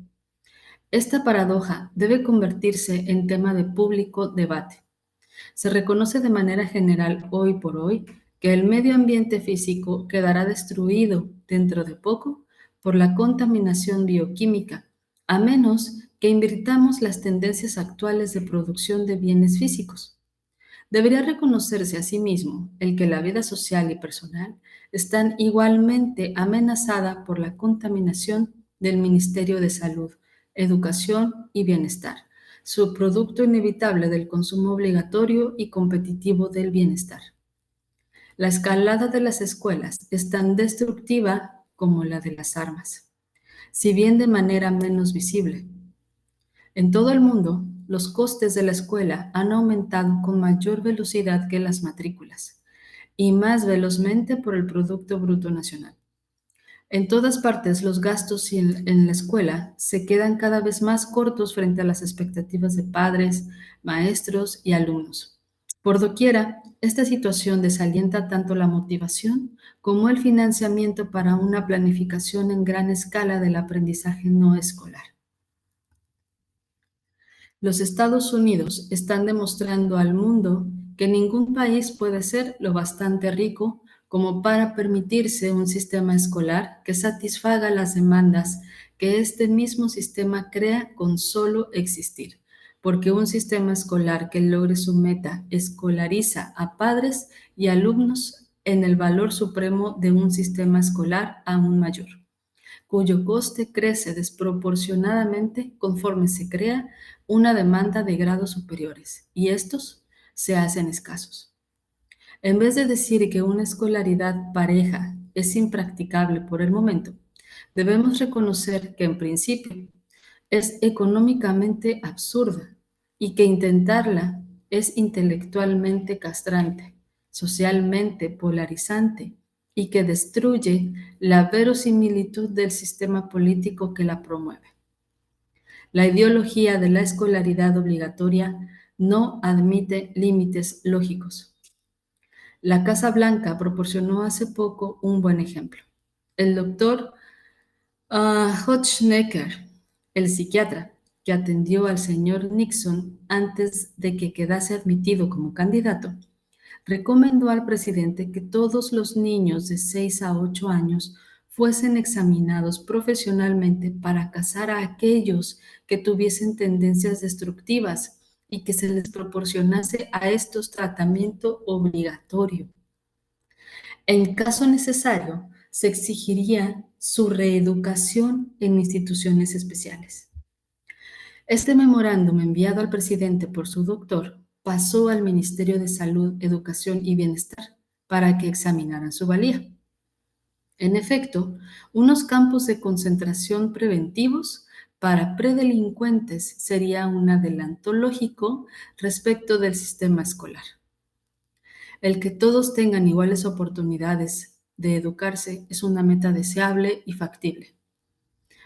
Esta paradoja debe convertirse en tema de público debate. Se reconoce de manera general hoy por hoy que el medio ambiente físico quedará destruido dentro de poco por la contaminación bioquímica, a menos que invirtamos las tendencias actuales de producción de bienes físicos. Debería reconocerse asimismo el que la vida social y personal están igualmente amenazada por la contaminación del Ministerio de Salud, Educación y Bienestar, subproducto inevitable del consumo obligatorio y competitivo del bienestar. La escalada de las escuelas es tan destructiva como la de las armas, si bien de manera menos visible. En todo el mundo, los costes de la escuela han aumentado con mayor velocidad que las matrículas y más velozmente por el Producto Bruto Nacional. En todas partes, los gastos en la escuela se quedan cada vez más cortos frente a las expectativas de padres, maestros y alumnos. Por doquiera, esta situación desalienta tanto la motivación como el financiamiento para una planificación en gran escala del aprendizaje no escolar. Los Estados Unidos están demostrando al mundo que ningún país puede ser lo bastante rico como para permitirse un sistema escolar que satisfaga las demandas que este mismo sistema crea con solo existir, porque un sistema escolar que logre su meta escolariza a padres y alumnos en el valor supremo de un sistema escolar aún mayor, cuyo coste crece desproporcionadamente conforme se crea una demanda de grados superiores, y estos se hacen escasos. En vez de decir que una escolaridad pareja es impracticable por el momento, debemos reconocer que en principio es económicamente absurda y que intentarla es intelectualmente castrante, socialmente polarizante y que destruye la verosimilitud del sistema político que la promueve. La ideología de la escolaridad obligatoria no admite límites lógicos. La Casa Blanca proporcionó hace poco un buen ejemplo. El doctor Hotchnecker, el psiquiatra que atendió al señor Nixon antes de que quedase admitido como candidato, recomendó al presidente que todos los niños de 6 a 8 años fuesen examinados profesionalmente para cazar a aquellos que tuviesen tendencias destructivas y que se les proporcionase a estos tratamiento obligatorio. En caso necesario, se exigiría su reeducación en instituciones especiales. Este memorándum enviado al presidente por su doctor pasó al Ministerio de Salud, Educación y Bienestar, para que examinaran su valía. En efecto, unos campos de concentración preventivos para predelincuentes sería un adelanto lógico respecto del sistema escolar. El que todos tengan iguales oportunidades de educarse es una meta deseable y factible.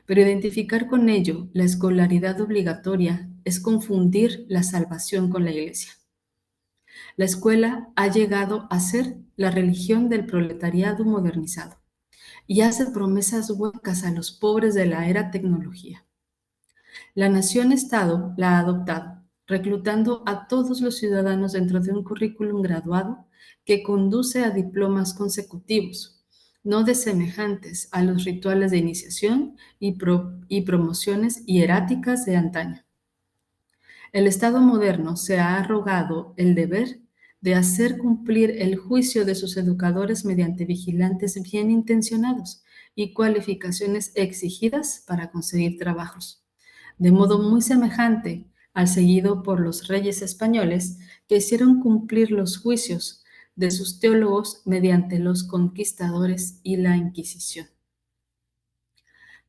Pero identificar con ello la escolaridad obligatoria es confundir la salvación con la Iglesia. La escuela ha llegado a ser la religión del proletariado modernizado y hace promesas huecas a los pobres de la era tecnología. La nación-estado la ha adoptado, reclutando a todos los ciudadanos dentro de un currículum graduado que conduce a diplomas consecutivos, no desemejantes a los rituales de iniciación y promociones hieráticas de antaño. El Estado moderno se ha arrogado el deber de hacer cumplir el juicio de sus educadores mediante vigilantes bien intencionados y cualificaciones exigidas para conseguir trabajos, de modo muy semejante al seguido por los reyes españoles que hicieron cumplir los juicios de sus teólogos mediante los conquistadores y la Inquisición.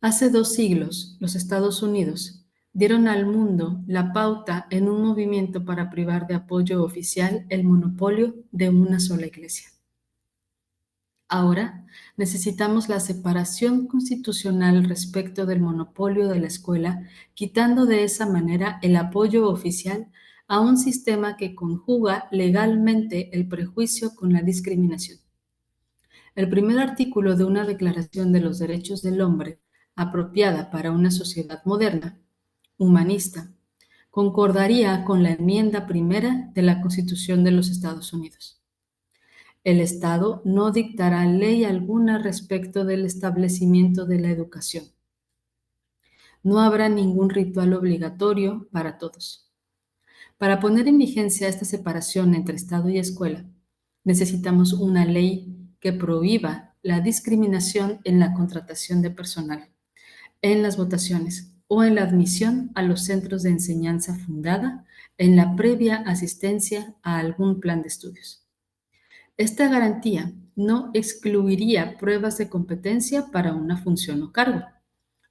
Hace 2 siglos, los Estados Unidos dieron al mundo la pauta en un movimiento para privar de apoyo oficial el monopolio de una sola iglesia. Ahora necesitamos la separación constitucional respecto del monopolio de la escuela, quitando de esa manera el apoyo oficial a un sistema que conjuga legalmente el prejuicio con la discriminación. El primer artículo de una Declaración de los Derechos del Hombre, apropiada para una sociedad moderna, humanista, concordaría con la enmienda primera de la Constitución de los Estados Unidos. El Estado no dictará ley alguna respecto del establecimiento de la educación. No habrá ningún ritual obligatorio para todos. Para poner en vigencia esta separación entre Estado y escuela, necesitamos una ley que prohíba la discriminación en la contratación de personal, en las votaciones o en la admisión a los centros de enseñanza fundada en la previa asistencia a algún plan de estudios. Esta garantía no excluiría pruebas de competencia para una función o cargo,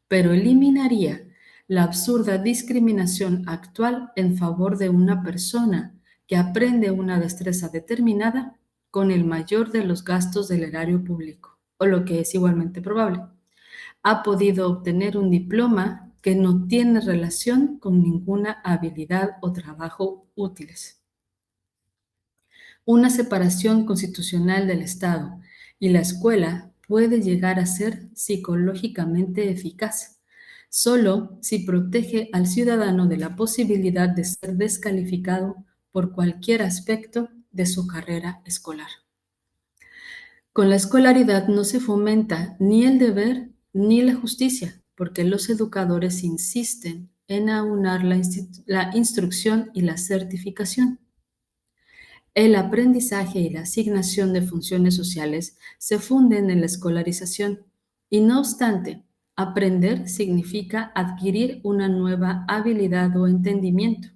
pero eliminaría la absurda discriminación actual en favor de una persona que aprende una destreza determinada con el mayor de los gastos del erario público, o lo que es igualmente probable, ha podido obtener un diploma que no tiene relación con ninguna habilidad o trabajo útiles. Una separación constitucional del Estado y la escuela puede llegar a ser psicológicamente eficaz, solo si protege al ciudadano de la posibilidad de ser descalificado por cualquier aspecto de su carrera escolar. Con la escolaridad no se fomenta ni el deber ni la justicia, porque los educadores insisten en aunar la instrucción y la certificación. El aprendizaje y la asignación de funciones sociales se funden en la escolarización y, no obstante, aprender significa adquirir una nueva habilidad o entendimiento,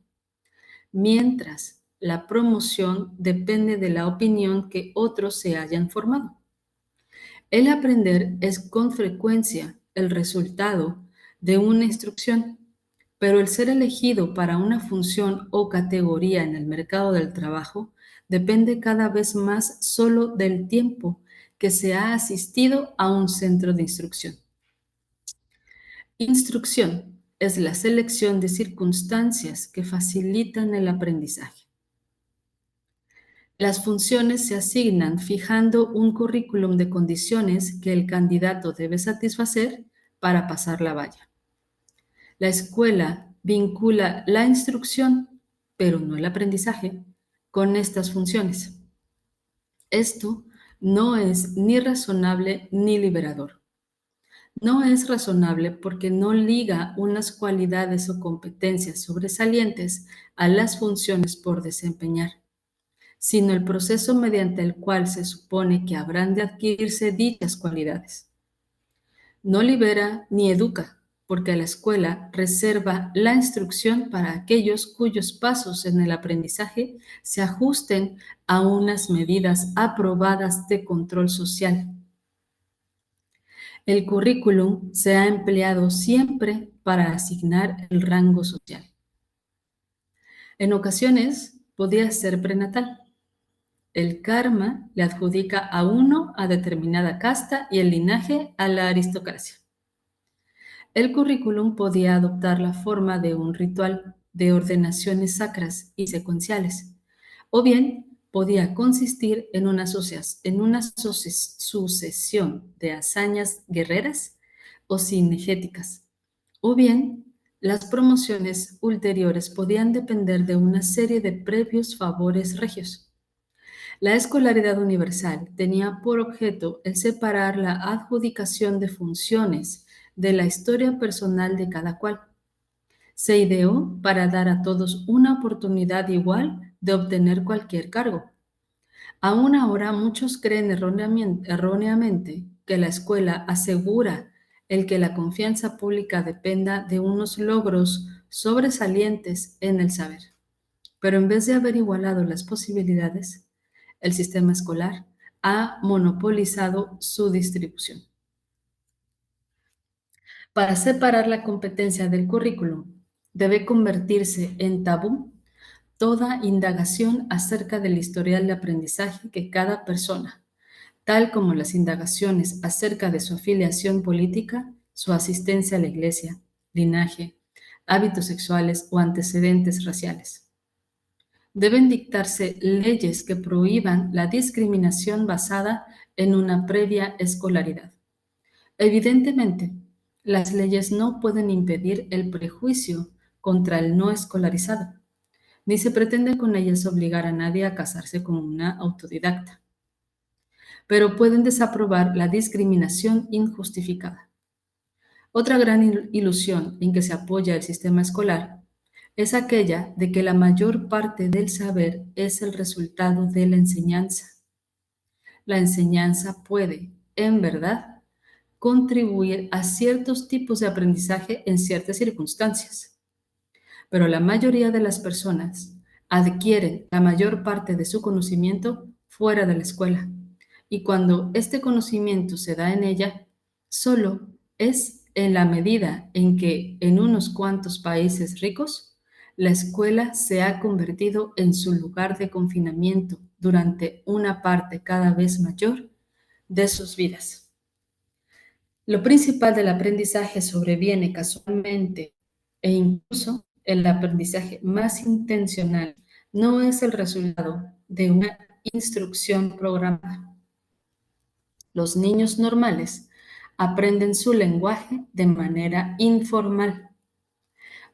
mientras la promoción depende de la opinión que otros se hayan formado. El aprender es con frecuencia el resultado de una instrucción, pero el ser elegido para una función o categoría en el mercado del trabajo depende cada vez más solo del tiempo que se ha asistido a un centro de instrucción. Instrucción es la selección de circunstancias que facilitan el aprendizaje. Las funciones se asignan fijando un currículum de condiciones que el candidato debe satisfacer para pasar la valla. La escuela vincula la instrucción, pero no el aprendizaje, con estas funciones. Esto no es ni razonable ni liberador. No es razonable porque no liga unas cualidades o competencias sobresalientes a las funciones por desempeñar, sino el proceso mediante el cual se supone que habrán de adquirirse dichas cualidades. No libera ni educa, porque la escuela reserva la instrucción para aquellos cuyos pasos en el aprendizaje se ajusten a unas medidas aprobadas de control social. El currículum se ha empleado siempre para asignar el rango social. En ocasiones podía ser prenatal. El karma le adjudica a uno a determinada casta y el linaje a la aristocracia. El currículum podía adoptar la forma de un ritual de ordenaciones sacras y secuenciales, o bien podía consistir en una sucesión de hazañas guerreras o cinegéticas, o bien las promociones ulteriores podían depender de una serie de previos favores regios. La escolaridad universal tenía por objeto el separar la adjudicación de funciones de la historia personal de cada cual. Se ideó para dar a todos una oportunidad igual de obtener cualquier cargo. Aún ahora muchos creen erróneamente que la escuela asegura el que la confianza pública dependa de unos logros sobresalientes en el saber. Pero en vez de haber igualado las posibilidades, el sistema escolar ha monopolizado su distribución. Para separar la competencia del currículum, debe convertirse en tabú toda indagación acerca del historial de aprendizaje que cada persona, tal como las indagaciones acerca de su afiliación política, su asistencia a la iglesia, linaje, hábitos sexuales o antecedentes raciales. Deben dictarse leyes que prohíban la discriminación basada en una previa escolaridad. Evidentemente, las leyes no pueden impedir el prejuicio contra el no escolarizado, ni se pretende con ellas obligar a nadie a casarse con una autodidacta, pero pueden desaprobar la discriminación injustificada. Otra gran ilusión en que se apoya el sistema escolar es aquella de que la mayor parte del saber es el resultado de la enseñanza. La enseñanza puede, en verdad, contribuir a ciertos tipos de aprendizaje en ciertas circunstancias, pero la mayoría de las personas adquieren la mayor parte de su conocimiento fuera de la escuela, y cuando este conocimiento se da en ella, solo es en la medida en que en unos cuantos países ricos la escuela se ha convertido en su lugar de confinamiento durante una parte cada vez mayor de sus vidas. Lo principal del aprendizaje sobreviene casualmente e incluso el aprendizaje más intencional no es el resultado de una instrucción programada. Los niños normales aprenden su lenguaje de manera informal,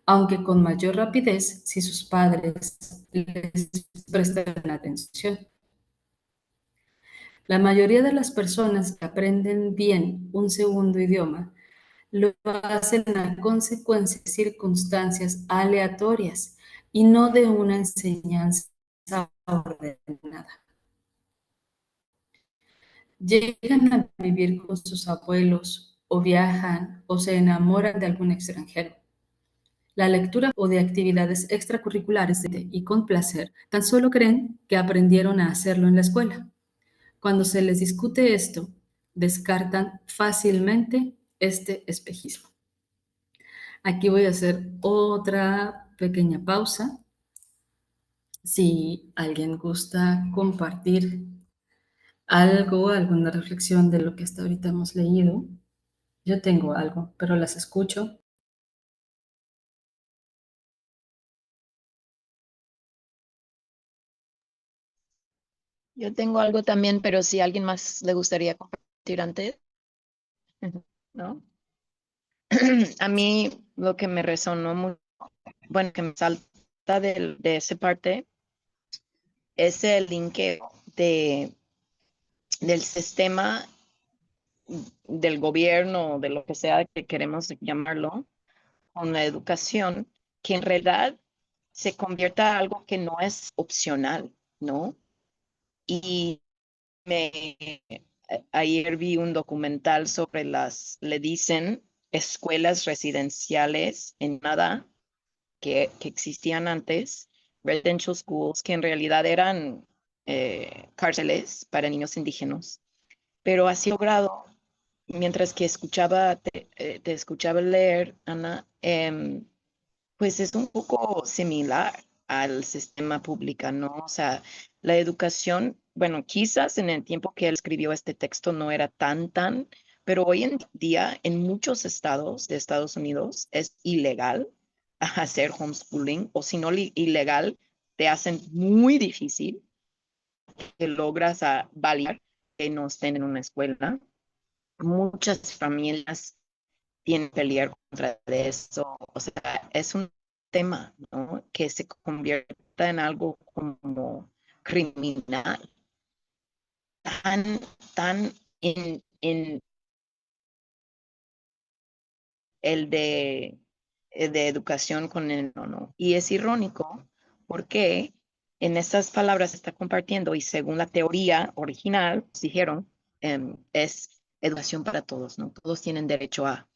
aunque con mayor rapidez si sus padres les prestan atención. La mayoría de las personas que aprenden bien un segundo idioma lo hacen a consecuencia de circunstancias aleatorias y no de una enseñanza ordenada. Llegan a vivir con sus abuelos o viajan o se enamoran de algún extranjero. La lectura o de actividades extracurriculares y con placer tan solo creen que aprendieron a hacerlo en la escuela. Cuando se les discute esto, descartan fácilmente este espejismo. Aquí voy a hacer otra pequeña pausa. Si alguien gusta compartir algo, alguna reflexión de lo que hasta ahorita hemos leído, yo tengo algo, pero las escucho. Yo tengo algo también, pero si a alguien más le gustaría compartir antes, ¿no? A mí lo que me resonó mucho, bueno, que me salta de esa parte, es el linkeo del sistema del gobierno, de lo que sea que queremos llamarlo, con la educación, que en realidad se convierta en algo que no es opcional, ¿no? Y ayer vi un documental sobre le dicen escuelas residenciales en Canadá que existían antes, residential schools, que en realidad eran cárceles para niños indígenas, pero así logrado, mientras que te escuchaba leer, Ana, pues es un poco similar al sistema público, ¿no? O sea, la educación, bueno, quizás en el tiempo que él escribió este texto no era tan, pero hoy en día en muchos estados de Estados Unidos es ilegal hacer homeschooling, o si no ilegal, te hacen muy difícil que logras validar que no estén en una escuela. Muchas familias tienen que pelear contra eso. O sea, es un tema, ¿no? Que se convierta en algo como criminal, tan en el de educación con el no. Y es irónico porque en esas palabras se está compartiendo y según la teoría original, dijeron, es educación para todos, ¿no? Todos tienen derecho a.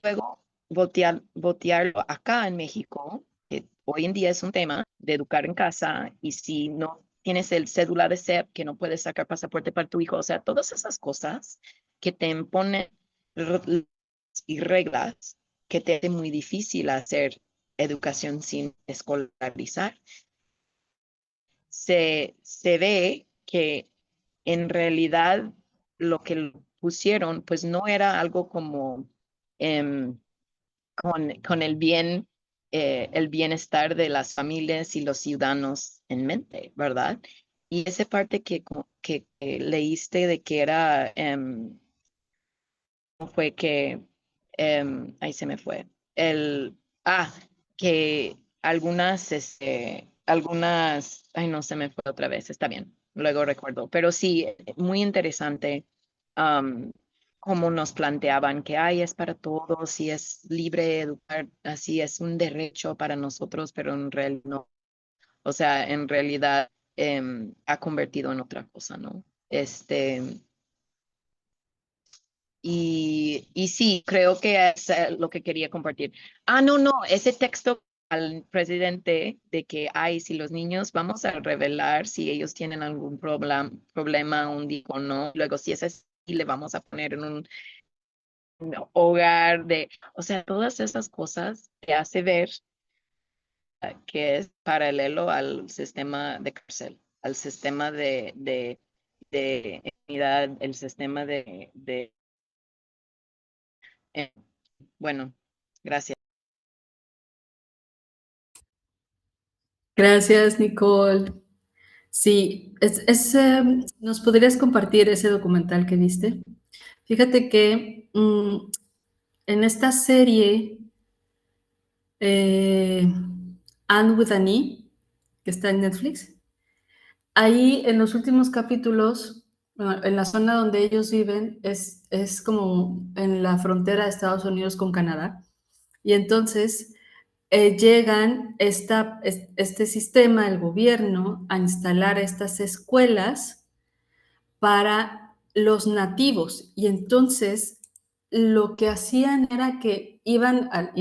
Luego, voltearlo acá en México, que hoy en día es un tema de educar en casa, y si no tienes el cédula de SEP, que no puedes sacar pasaporte para tu hijo, o sea, todas esas cosas que te imponen y reglas que te hacen muy difícil hacer educación sin escolarizar. Se ve que en realidad lo que pusieron, pues no era algo como con el bienestar de las familias y los ciudadanos en mente, ¿verdad? Y esa parte que leíste de que era, fue que, ahí se me fue, que ay no, se me fue otra vez, está bien, luego recuerdo, pero sí, muy interesante. um, Como nos planteaban que es para todos y es libre educar, así es un derecho para nosotros, pero en realidad no. O sea, en realidad ha convertido en otra cosa, ¿no? Y sí, creo que es lo que quería compartir. No, ese texto al presidente de que, si los niños vamos a revelar si ellos tienen algún problema un día o no, luego si es así, le vamos a poner en un hogar o sea, todas esas cosas te hace ver que es paralelo al sistema de cárcel, al sistema de unidad, el sistema eh, bueno, gracias. Gracias, Nicole. Sí, ¿nos podrías compartir ese documental que viste? Fíjate que en esta serie, Anne with an E, que está en Netflix, ahí en los últimos capítulos, en la zona donde ellos viven, es como en la frontera de Estados Unidos con Canadá. Y entonces llegan este sistema, el gobierno, a instalar estas escuelas para los nativos. Y entonces lo que hacían era que iban a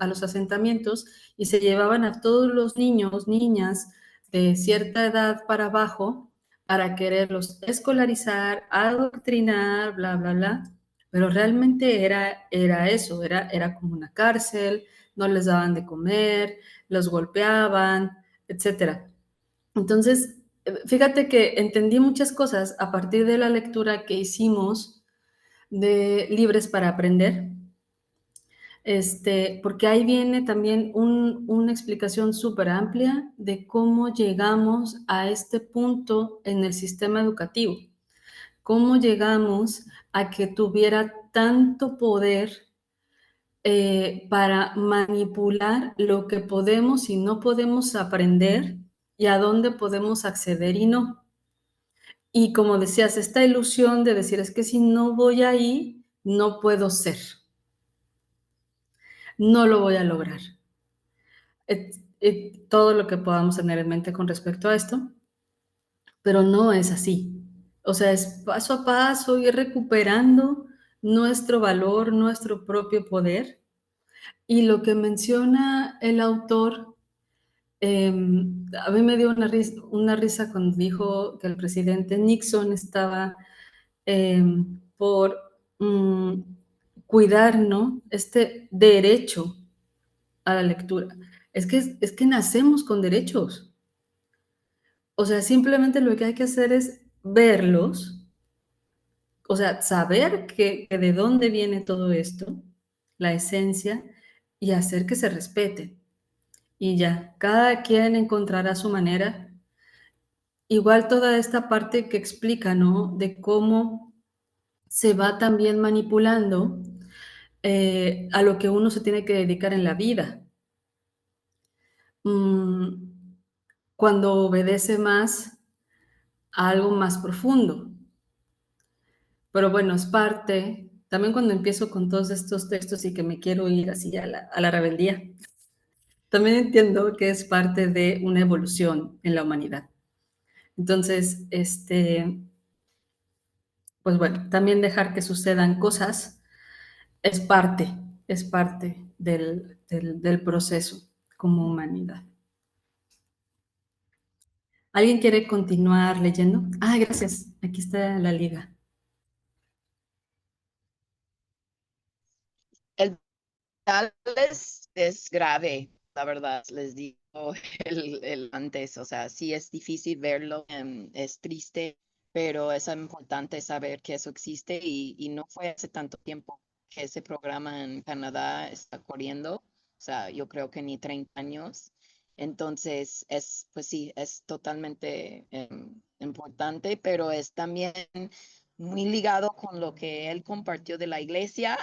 los asentamientos y se llevaban a todos los niños, niñas de cierta edad para abajo para quererlos escolarizar, adoctrinar, bla, bla, bla. Pero realmente era eso, era como una cárcel, no les daban de comer, los golpeaban, etcétera. Entonces, fíjate que entendí muchas cosas a partir de la lectura que hicimos de Libres para Aprender, porque ahí viene también una explicación súper amplia de cómo llegamos a este punto en el sistema educativo, cómo llegamos a que tuviera tanto poder para manipular lo que podemos y no podemos aprender y a dónde podemos acceder y no. Y como decías, esta ilusión de decir, es que si no voy ahí, no puedo ser, no lo voy a lograr. Todo lo que podamos tener en mente con respecto a esto, pero no es así. O sea, es paso a paso, ir recuperando nuestro valor, nuestro propio poder. Y lo que menciona el autor, a mí me dio una risa cuando dijo que el presidente Nixon estaba por cuidar, ¿no?, este derecho a la lectura. Es que nacemos con derechos. O sea, simplemente lo que hay que hacer es verlos, o sea, saber que de dónde viene todo esto, la esencia, y hacer que se respete. Y ya, cada quien encontrará su manera. Igual toda esta parte que explica, ¿no?, de cómo se va también manipulando a lo que uno se tiene que dedicar en la vida. Cuando obedece más a algo más profundo. Pero bueno, es parte, también cuando empiezo con todos estos textos y que me quiero ir así a la rebeldía, también entiendo que es parte de una evolución en la humanidad. Entonces, pues bueno, también dejar que sucedan cosas es parte del proceso como humanidad. ¿Alguien quiere continuar leyendo? Ah, gracias. Aquí está la liga. El tal es grave, la verdad, les digo el antes, o sea, sí es difícil verlo, es triste, pero es importante saber que eso existe y no fue hace tanto tiempo que ese programa en Canadá está corriendo, o sea, yo creo que ni 30 años. Entonces, pues sí, es totalmente importante, pero es también muy ligado con lo que él compartió de la iglesia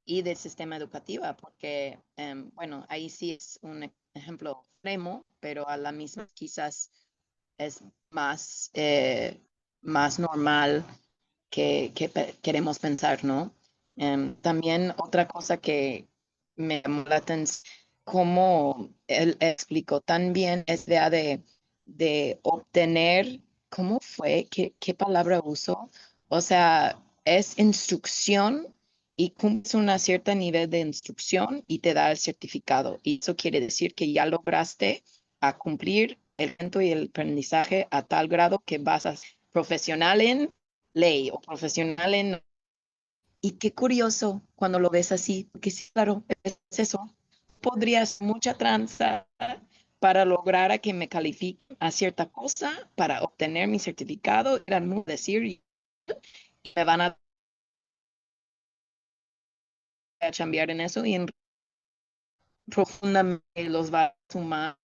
y del sistema educativo, porque, bueno, ahí sí es un ejemplo extremo, pero a la misma quizás es más normal que queremos pensar, ¿no? También otra cosa que me llamó la atención, como él explicó también, es de obtener, ¿cómo fue? ¿Qué palabra usó? O sea, es instrucción y cumples un cierto nivel de instrucción y te da el certificado. Y eso quiere decir que ya lograste a cumplir el talento y el aprendizaje a tal grado que vas a ser profesional en ley o profesional en... Y qué curioso cuando lo ves así, porque sí, claro, es eso. Podrías mucha tranza para lograr a que me califique a cierta cosa, para obtener mi certificado, era no decir, y me van a cambiar en eso y en profundamente los va a sumar.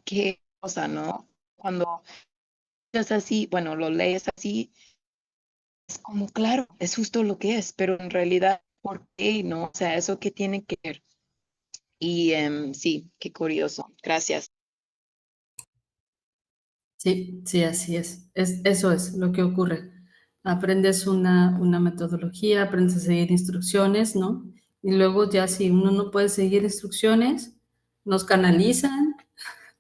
Qué cosa, ¿no? Cuando es así, bueno, lo lees así, es como, claro, es justo lo que es, pero en realidad, ¿por qué no? O sea, ¿eso qué tiene que ver? Y sí, qué curioso. Gracias. Sí, sí, así es. Eso es lo que ocurre. Aprendes una metodología, aprendes a seguir instrucciones, ¿no? Y luego ya si uno no puede seguir instrucciones, nos canalizan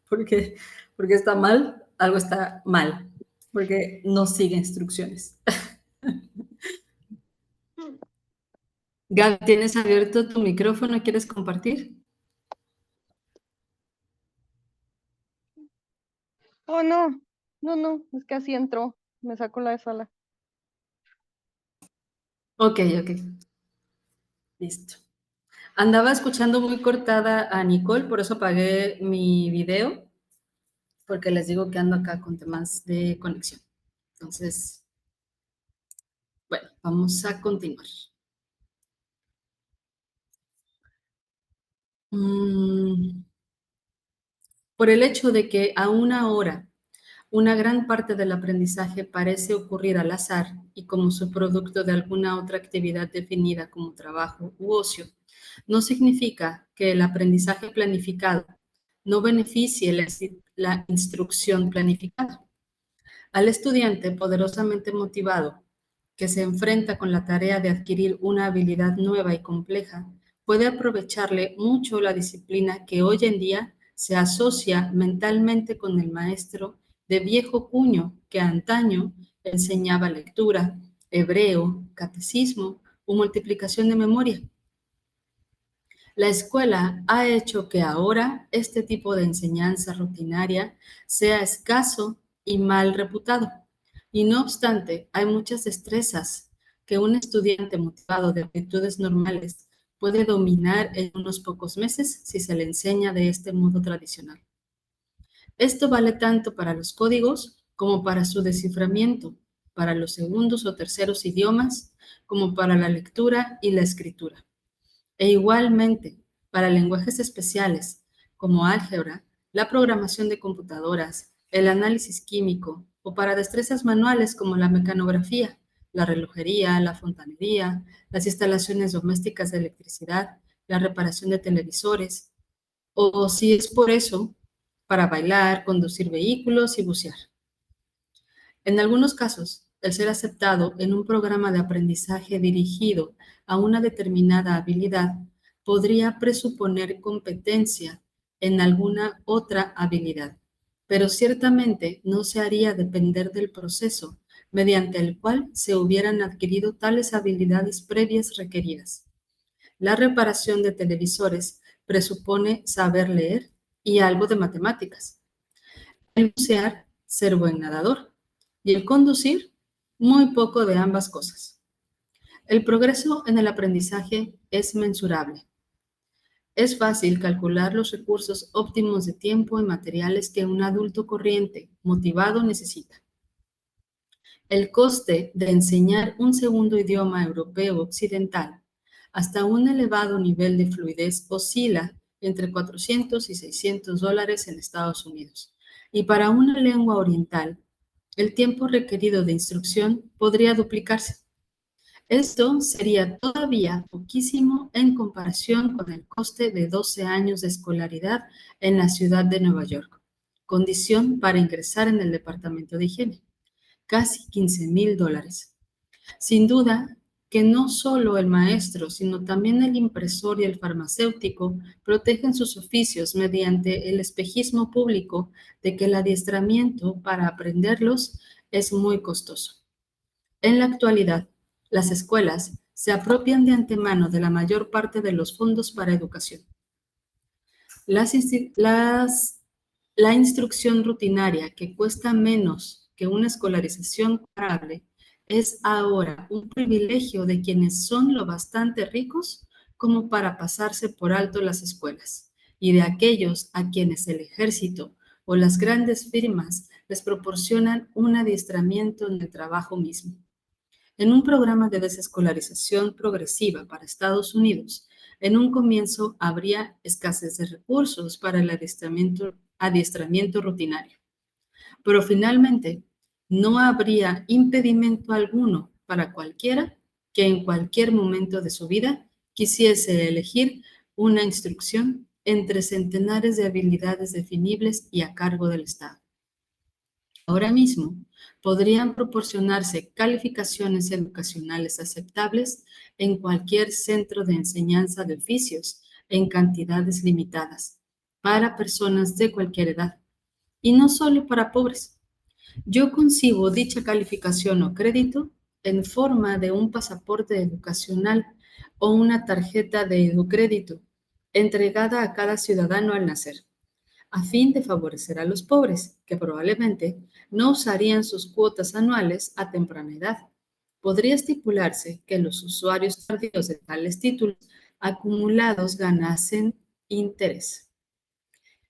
porque, porque está mal, algo está mal, porque no sigue instrucciones. Gab, ¿tienes abierto tu micrófono? ¿Quieres compartir? Oh, no, es que así entró, me sacó la de sala. Ok, listo. Andaba escuchando muy cortada a Nicole, por eso apagué mi video, porque les digo que ando acá con temas de conexión. Entonces, bueno, vamos a continuar. Por el hecho de que aún ahora una gran parte del aprendizaje parece ocurrir al azar y como subproducto de alguna otra actividad definida como trabajo u ocio, no significa que el aprendizaje planificado no beneficie la instrucción planificada. Al estudiante poderosamente motivado que se enfrenta con la tarea de adquirir una habilidad nueva y compleja, puede aprovecharle mucho la disciplina que hoy en día se asocia mentalmente con el maestro de viejo cuño que antaño enseñaba lectura, hebreo, catecismo o multiplicación de memoria. La escuela ha hecho que ahora este tipo de enseñanza rutinaria sea escaso y mal reputado. Y no obstante, hay muchas destrezas que un estudiante motivado de aptitudes normales puede dominar en unos pocos meses si se le enseña de este modo tradicional. Esto vale tanto para los códigos como para su desciframiento, para los segundos o terceros idiomas, como para la lectura y la escritura. E igualmente, para lenguajes especiales como álgebra, la programación de computadoras, el análisis químico, o para destrezas manuales como la mecanografía, la relojería, la fontanería, las instalaciones domésticas de electricidad, la reparación de televisores, o si es por eso, para bailar, conducir vehículos y bucear. En algunos casos, el ser aceptado en un programa de aprendizaje dirigido a una determinada habilidad podría presuponer competencia en alguna otra habilidad, pero ciertamente no se haría depender del proceso mediante el cual se hubieran adquirido tales habilidades previas requeridas. La reparación de televisores presupone saber leer y algo de matemáticas. El bucear, ser buen nadador. Y el conducir, muy poco de ambas cosas. El progreso en el aprendizaje es mensurable. Es fácil calcular los recursos óptimos de tiempo y materiales que un adulto corriente, motivado, necesita. El coste de enseñar un segundo idioma europeo occidental hasta un elevado nivel de fluidez oscila entre $400 y $600 en Estados Unidos. Y para una lengua oriental, el tiempo requerido de instrucción podría duplicarse. Esto sería todavía poquísimo en comparación con el coste de 12 años de escolaridad en la ciudad de Nueva York, condición para ingresar en el departamento de higiene. Casi $15,000. Sin duda que no solo el maestro, sino también el impresor y el farmacéutico protegen sus oficios mediante el espejismo público de que el adiestramiento para aprenderlos es muy costoso. En la actualidad, las escuelas se apropian de antemano de la mayor parte de los fondos para educación. La instrucción rutinaria, que cuesta menos que una escolarización comparable, es ahora un privilegio de quienes son lo bastante ricos como para pasarse por alto las escuelas, y de aquellos a quienes el ejército o las grandes firmas les proporcionan un adiestramiento en el trabajo mismo. En un programa de desescolarización progresiva para Estados Unidos, en un comienzo habría escasez de recursos para el adiestramiento rutinario, pero finalmente no habría impedimento alguno para cualquiera que en cualquier momento de su vida quisiese elegir una instrucción entre centenares de habilidades definibles y a cargo del Estado. Ahora mismo, podrían proporcionarse calificaciones educacionales aceptables en cualquier centro de enseñanza de oficios en cantidades limitadas para personas de cualquier edad, y no solo para pobres. Yo concibo dicha calificación o crédito en forma de un pasaporte educacional o una tarjeta de educrédito entregada a cada ciudadano al nacer, a fin de favorecer a los pobres, que probablemente no usarían sus cuotas anuales a temprana edad. Podría estipularse que los usuarios tardíos de tales títulos acumulados ganasen interés.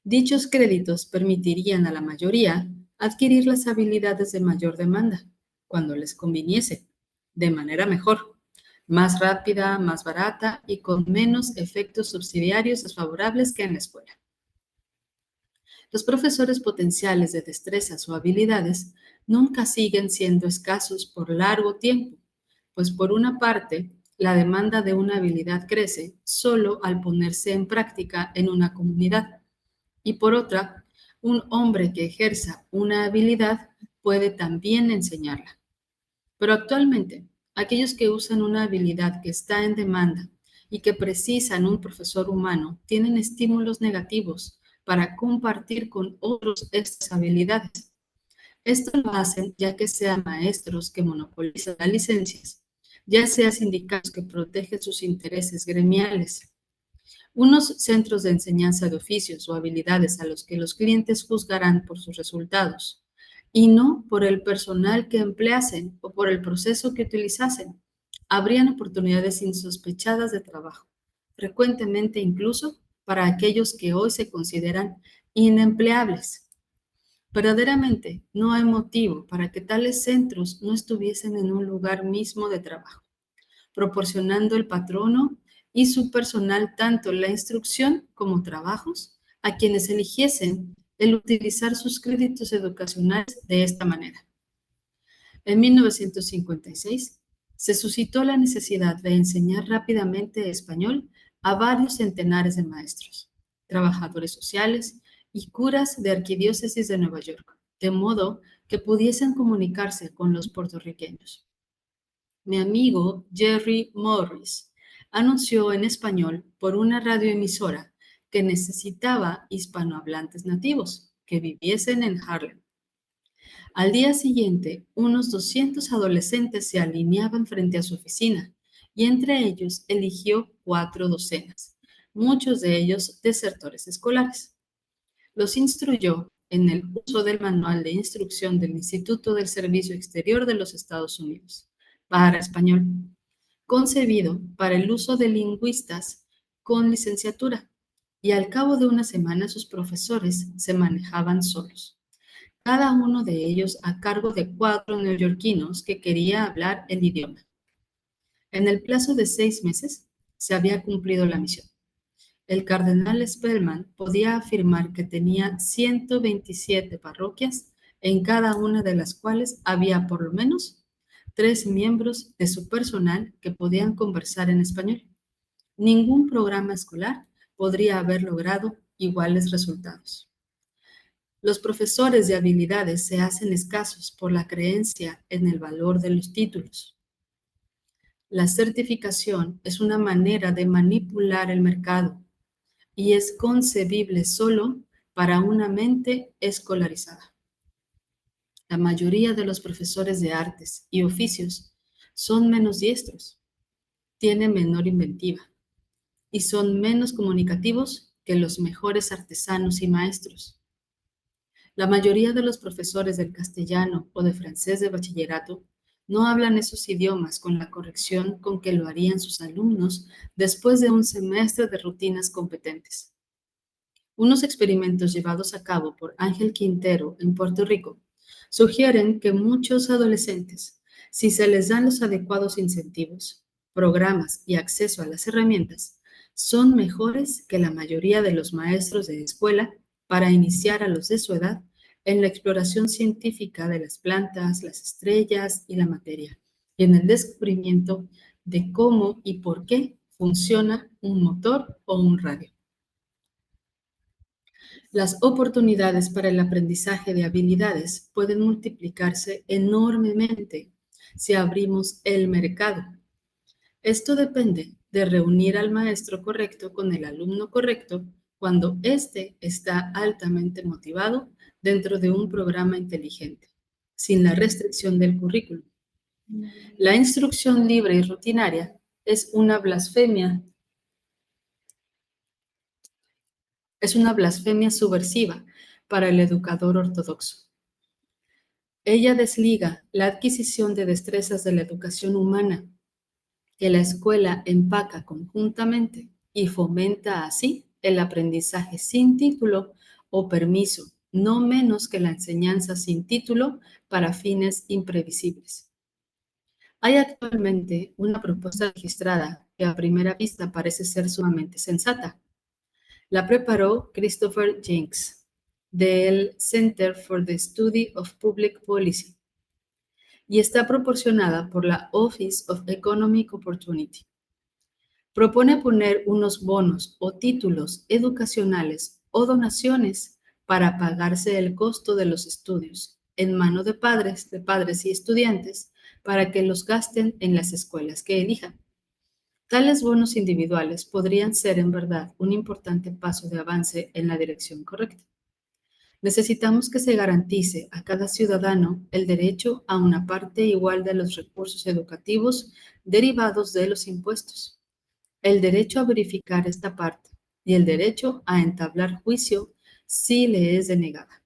Dichos créditos permitirían a la mayoría adquirir las habilidades de mayor demanda, cuando les conviniese, de manera mejor, más rápida, más barata y con menos efectos subsidiarios desfavorables que en la escuela. Los profesores potenciales de destrezas o habilidades nunca siguen siendo escasos por largo tiempo, pues por una parte, la demanda de una habilidad crece solo al ponerse en práctica en una comunidad, y por otra, un hombre que ejerza una habilidad puede también enseñarla. Pero actualmente, aquellos que usan una habilidad que está en demanda y que precisan un profesor humano tienen estímulos negativos para compartir con otros estas habilidades. Esto lo hacen ya que sean maestros que monopolizan las licencias, ya sea sindicatos que protegen sus intereses gremiales, unos centros de enseñanza de oficios o habilidades a los que los clientes juzgarán por sus resultados, y no por el personal que empleasen o por el proceso que utilizasen. Habrían oportunidades insospechadas de trabajo, frecuentemente incluso para aquellos que hoy se consideran inempleables. Verdaderamente, no hay motivo para que tales centros no estuviesen en un lugar mismo de trabajo, proporcionando el patrono y su personal tanto la instrucción como trabajos a quienes eligiesen el utilizar sus créditos educacionales de esta manera. En 1956 se suscitó la necesidad de enseñar rápidamente español a varios centenares de maestros, trabajadores sociales y curas de arquidiócesis de Nueva York, de modo que pudiesen comunicarse con los puertorriqueños. Mi amigo Jerry Morris anunció en español por una radioemisora que necesitaba hispanohablantes nativos que viviesen en Harlem. Al día siguiente, unos 200 adolescentes se alineaban frente a su oficina y entre ellos eligió 4 docenas, muchos de ellos desertores escolares. Los instruyó en el uso del manual de instrucción del Instituto del Servicio Exterior de los Estados Unidos para español, concebido para el uso de lingüistas con licenciatura, y al cabo de una semana sus profesores se manejaban solos, cada uno de ellos a cargo de 4 neoyorquinos que quería hablar el idioma. En el plazo de 6 meses se había cumplido la misión. El cardenal Spellman podía afirmar que tenía 127 parroquias, en cada una de las cuales había por lo menos 3 miembros de su personal que podían conversar en español. Ningún programa escolar podría haber logrado iguales resultados. Los profesores de habilidades se hacen escasos por la creencia en el valor de los títulos. La certificación es una manera de manipular el mercado y es concebible solo para una mente escolarizada. La mayoría de los profesores de artes y oficios son menos diestros, tienen menor inventiva y son menos comunicativos que los mejores artesanos y maestros. La mayoría de los profesores del castellano o de francés de bachillerato no hablan esos idiomas con la corrección con que lo harían sus alumnos después de un semestre de rutinas competentes. Unos experimentos llevados a cabo por Ángel Quintero en Puerto Rico sugieren que muchos adolescentes, si se les dan los adecuados incentivos, programas y acceso a las herramientas, son mejores que la mayoría de los maestros de escuela para iniciar a los de su edad en la exploración científica de las plantas, las estrellas y la materia, y en el descubrimiento de cómo y por qué funciona un motor o un radio. Las oportunidades para el aprendizaje de habilidades pueden multiplicarse enormemente si abrimos el mercado. Esto depende de reunir al maestro correcto con el alumno correcto cuando éste está altamente motivado dentro de un programa inteligente, sin la restricción del currículum. La instrucción libre y rutinaria es una blasfemia. Es una blasfemia subversiva para el educador ortodoxo. Ella desliga la adquisición de destrezas de la educación humana que la escuela empaca conjuntamente y fomenta así el aprendizaje sin título o permiso, no menos que la enseñanza sin título para fines imprevisibles. Hay actualmente una propuesta registrada que a primera vista parece ser sumamente sensata. La preparó Christopher Jenks, del Center for the Study of Public Policy, y está proporcionada por la Office of Economic Opportunity. Propone poner unos bonos o títulos educacionales o donaciones para pagarse el costo de los estudios en mano de padres y estudiantes para que los gasten en las escuelas que elijan. Tales bonos individuales podrían ser en verdad un importante paso de avance en la dirección correcta. Necesitamos que se garantice a cada ciudadano el derecho a una parte igual de los recursos educativos derivados de los impuestos, el derecho a verificar esta parte y el derecho a entablar juicio si le es denegada.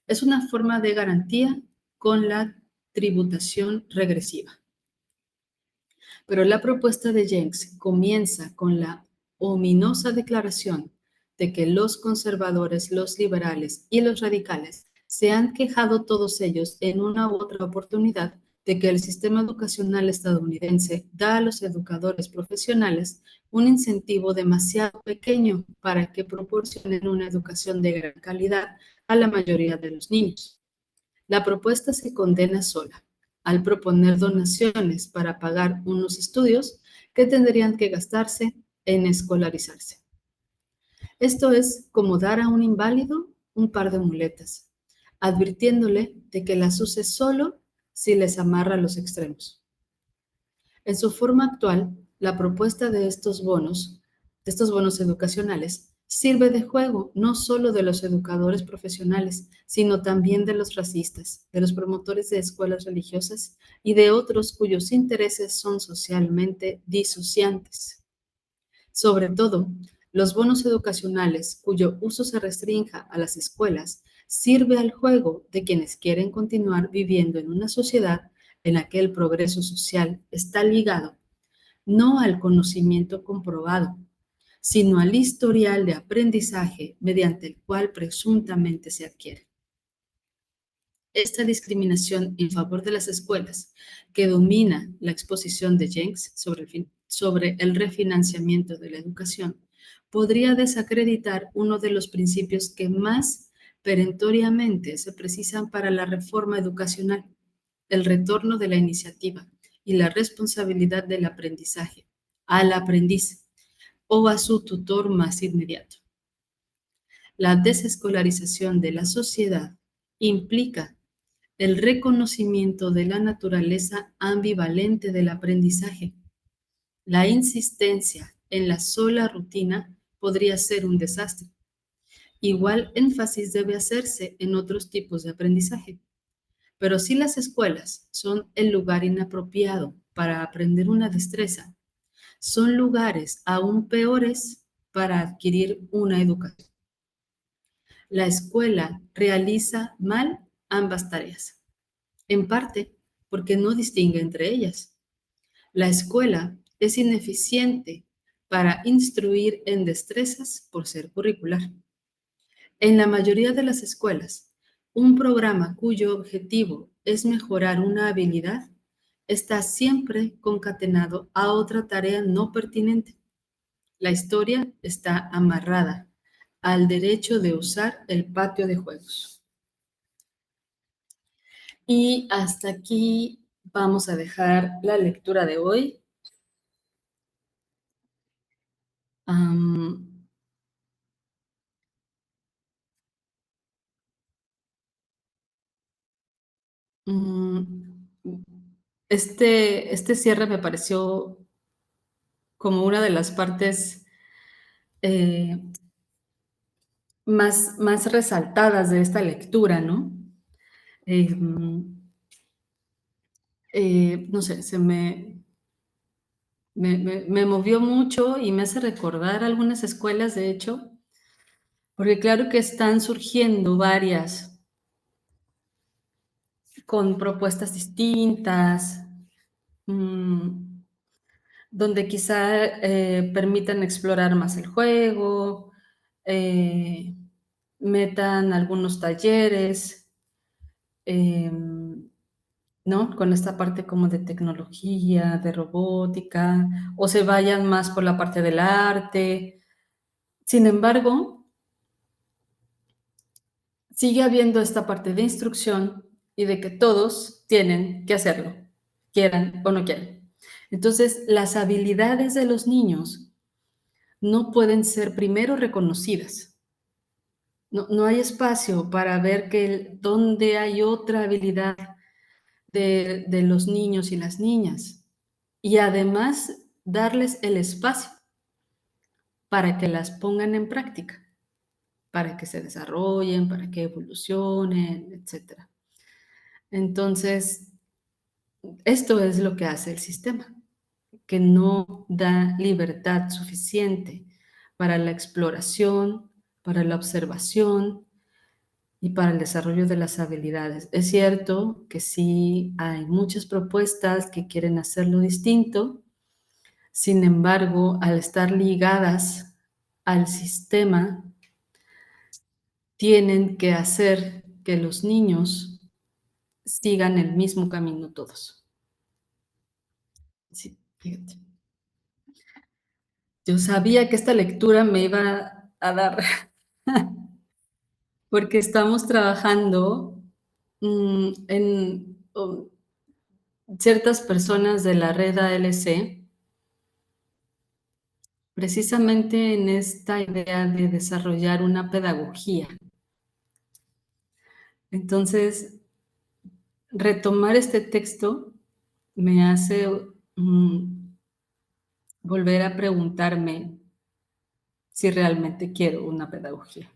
Es una forma de garantía con la tributación regresiva. Pero la propuesta de Jenks comienza con la ominosa declaración de que los conservadores, los liberales y los radicales se han quejado todos ellos en una u otra oportunidad de que el sistema educacional estadounidense da a los educadores profesionales un incentivo demasiado pequeño para que proporcionen una educación de gran calidad a la mayoría de los niños. La propuesta se condena sola al proponer donaciones para pagar unos estudios que tendrían que gastarse en escolarizarse. Esto es como dar a un inválido un par de muletas, advirtiéndole de que las use solo si les amarra a los extremos. En su forma actual, la propuesta de estos bonos educacionales, sirve de juego no solo de los educadores profesionales, sino también de los racistas, de los promotores de escuelas religiosas y de otros cuyos intereses son socialmente disociantes. Sobre todo, los bonos educacionales cuyo uso se restrinja a las escuelas sirve al juego de quienes quieren continuar viviendo en una sociedad en la que el progreso social está ligado no al conocimiento comprobado, sino al historial de aprendizaje mediante el cual presuntamente se adquiere. Esta discriminación en favor de las escuelas, que domina la exposición de Jenks sobre el refinanciamiento de la educación, podría desacreditar uno de los principios que más perentoriamente se precisan para la reforma educacional, el retorno de la iniciativa y la responsabilidad del aprendizaje al aprendiz o a su tutor más inmediato. La desescolarización de la sociedad implica el reconocimiento de la naturaleza ambivalente del aprendizaje. La insistencia en la sola rutina podría ser un desastre. Igual énfasis debe hacerse en otros tipos de aprendizaje. Pero si las escuelas son el lugar inapropiado para aprender una destreza, son lugares aún peores para adquirir una educación. La escuela realiza mal ambas tareas, en parte porque no distingue entre ellas. La escuela es ineficiente para instruir en destrezas por ser curricular. En la mayoría de las escuelas, un programa cuyo objetivo es mejorar una habilidad está siempre concatenado a otra tarea no pertinente. La historia está amarrada al derecho de usar el patio de juegos. Y hasta aquí vamos a dejar la lectura de hoy. Este cierre me pareció como una de las partes más resaltadas de esta lectura, ¿no? No sé, me movió mucho y me hace recordar algunas escuelas, de hecho, porque claro que están surgiendo varias con propuestas distintas, donde quizá permitan explorar más el juego, metan algunos talleres, ¿no? Con esta parte como de tecnología, de robótica, o se vayan más por la parte del arte. Sin embargo, sigue habiendo esta parte de instrucción y de que todos tienen que hacerlo, quieran o no quieran. Entonces, las habilidades de los niños no pueden ser primero reconocidas. No hay espacio para ver dónde hay otra habilidad de los niños y las niñas. Y además, darles el espacio para que las pongan en práctica. para que se desarrollen, para que evolucionen, etc. Entonces, esto es lo que hace el sistema, que no da libertad suficiente para la exploración, para la observación y para el desarrollo de las habilidades. Es cierto que sí hay muchas propuestas que quieren hacerlo distinto, sin embargo, al estar ligadas al sistema, tienen que hacer que los niños sigan el mismo camino todos. Sí, fíjate. Yo sabía que esta lectura me iba a dar, porque estamos trabajando en ciertas personas de la red ALC, precisamente en esta idea de desarrollar una pedagogía. Entonces, retomar este texto me hace volver a preguntarme si realmente quiero una pedagogía.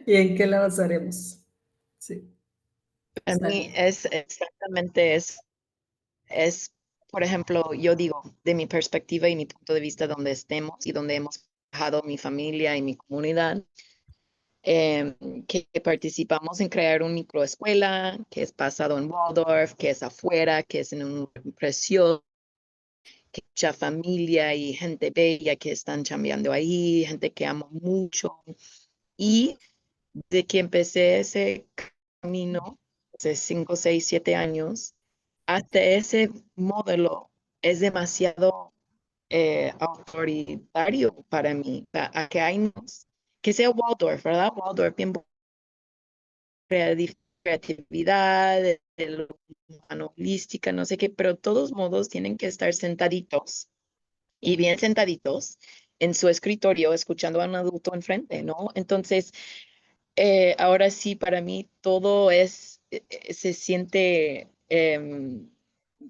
¿Y en qué la basaremos? Sí. A mí es exactamente es, por ejemplo, yo digo, de mi perspectiva y mi punto de vista donde estemos y donde hemos trabajado mi familia y mi comunidad, que participamos en crear una microescuela que es basado en Waldorf, que es afuera, que es en un precioso, que mucha familia y gente bella que están chambeando ahí, gente que amo mucho. Y de que empecé ese camino hace 5, 6, 7 años, hasta ese modelo es demasiado autoritario para mí, a que hay que sea Waldorf, ¿verdad? Waldorf, bien creatividad, de lo humano, holística, no sé qué, pero de todos modos tienen que estar sentaditos y bien sentaditos en su escritorio escuchando a un adulto enfrente, ¿no? Entonces, ahora sí, para mí todo se siente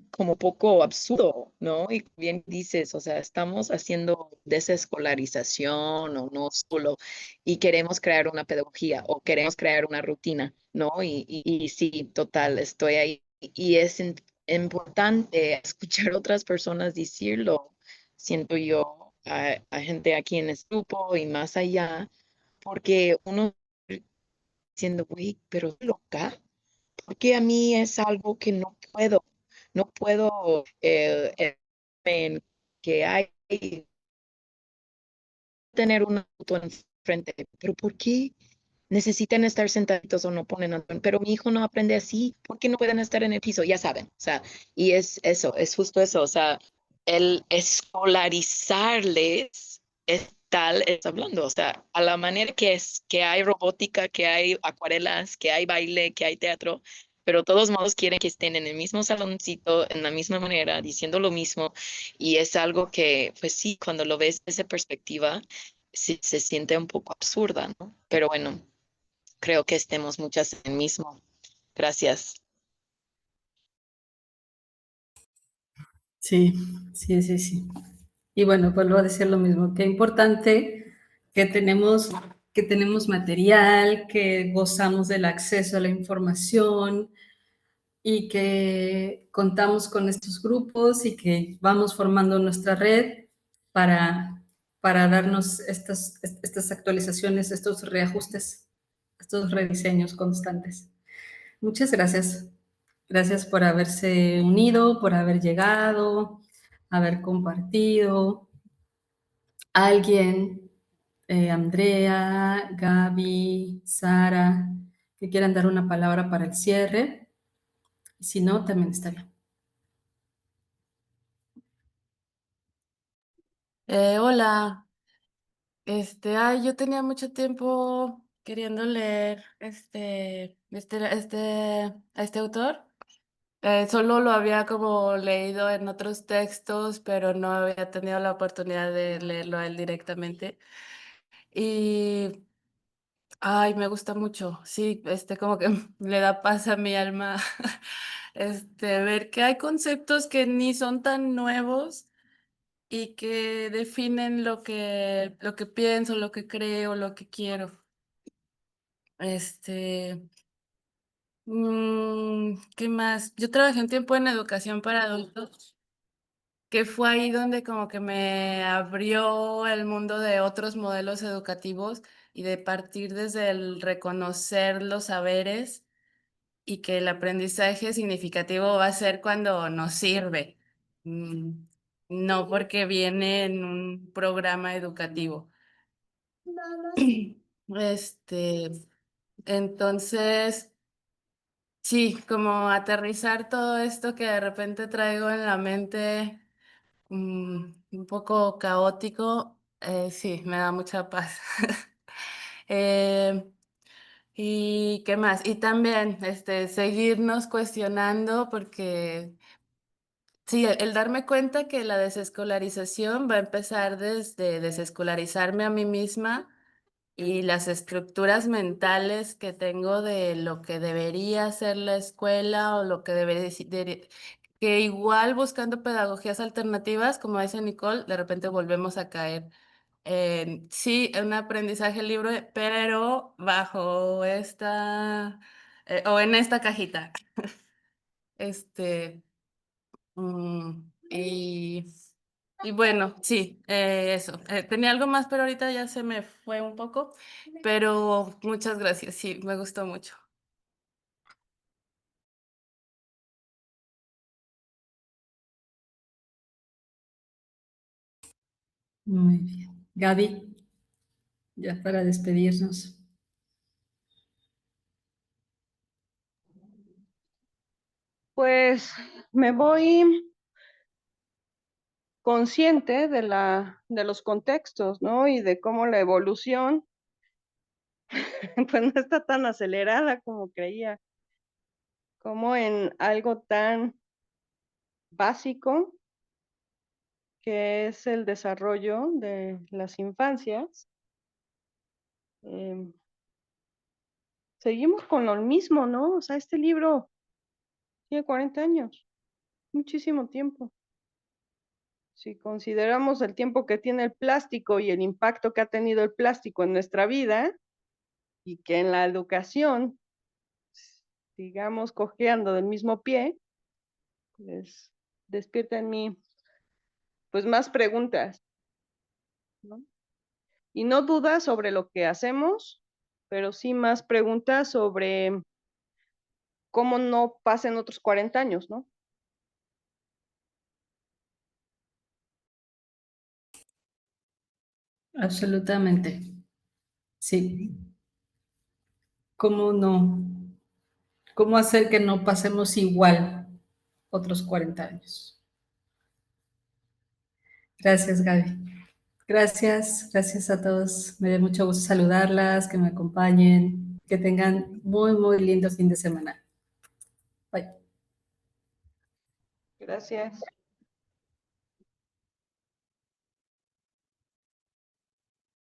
como poco absurdo, ¿no? Y bien dices, o sea, estamos haciendo desescolarización o no solo, y queremos crear una pedagogía o queremos crear una rutina, ¿no? Y sí, total, estoy ahí. Y es importante escuchar a otras personas decirlo, siento yo, a gente aquí en este grupo y más allá, porque uno diciendo, güey, pero estoy loca, porque a mí es algo que no puedo en que hay tener un auto enfrente, pero ¿por qué necesitan estar sentaditos o no ponen atención? Pero mi hijo no aprende así, ¿por qué no pueden estar en el piso? Ya saben, o sea, y es eso, es justo eso, o sea, el escolarizarles es tal, es hablando, o sea, a la manera que es, que hay robótica, que hay acuarelas, que hay baile, que hay teatro, pero de todos modos quieren que estén en el mismo saloncito, en la misma manera, diciendo lo mismo, y es algo que, pues sí, cuando lo ves desde esa perspectiva, sí, se siente un poco absurda, ¿no? Pero bueno, creo que estemos muchas en el mismo. Gracias. Sí, sí, sí, sí. Y bueno, vuelvo a decir lo mismo, qué importante que tenemos material, que gozamos del acceso a la información y que contamos con estos grupos y que vamos formando nuestra red para darnos estas actualizaciones, estos reajustes, estos rediseños constantes. Muchas gracias. Gracias por haberse unido, por haber llegado, haber compartido. Alguien, Andrea, Gaby, Sara, que quieran dar una palabra para el cierre. Y si no, también está bien. Hola, yo tenía mucho tiempo queriendo leer a este autor. Solo lo había como leído en otros textos, pero no había tenido la oportunidad de leerlo a él directamente. Y, ay, me gusta mucho, sí, como que le da paz a mi alma, ver que hay conceptos que ni son tan nuevos y que definen lo que pienso, lo que creo, lo que quiero. ¿Qué más? Yo trabajé un tiempo en educación para adultos, que fue ahí donde como que me abrió el mundo de otros modelos educativos y de partir desde el reconocer los saberes y que el aprendizaje significativo va a ser cuando nos sirve, mm, no porque viene en un programa educativo. Este, entonces, sí, como aterrizar todo esto que de repente traigo en la mente, un poco caótico, sí, me da mucha paz. Eh, ¿Y qué más? Y también seguirnos cuestionando porque sí, el darme cuenta que la desescolarización va a empezar desde desescolarizarme a mí misma y las estructuras mentales que tengo de lo que debería ser la escuela o lo que debería que igual buscando pedagogías alternativas, como dice Nicole, de repente volvemos a caer en sí, en un aprendizaje libre, pero bajo esta o en esta cajita. Este, y bueno, sí, eso. Tenía algo más, pero ahorita ya se me fue un poco. Pero muchas gracias, sí, me gustó mucho. Muy bien. Gaby, ya para despedirnos. Pues me voy consciente de los contextos, ¿no? Y de cómo la evolución, pues no está tan acelerada como creía, como en algo tan básico que es el desarrollo de las infancias. Seguimos con lo mismo, ¿no? O sea, este libro tiene 40 años, muchísimo tiempo. Si consideramos el tiempo que tiene el plástico y el impacto que ha tenido el plástico en nuestra vida, y que en la educación sigamos cojeando del mismo pie, pues despierta en mí pues más preguntas, ¿no? Y no dudas sobre lo que hacemos, pero sí más preguntas sobre cómo no pasen otros 40 años, ¿no? Absolutamente. Sí. ¿Cómo no? ¿Cómo hacer que no pasemos igual otros 40 años? Gracias, Gaby. Gracias a todos. Me da mucho gusto saludarlas, que me acompañen, que tengan muy, muy lindo fin de semana. Bye. Gracias.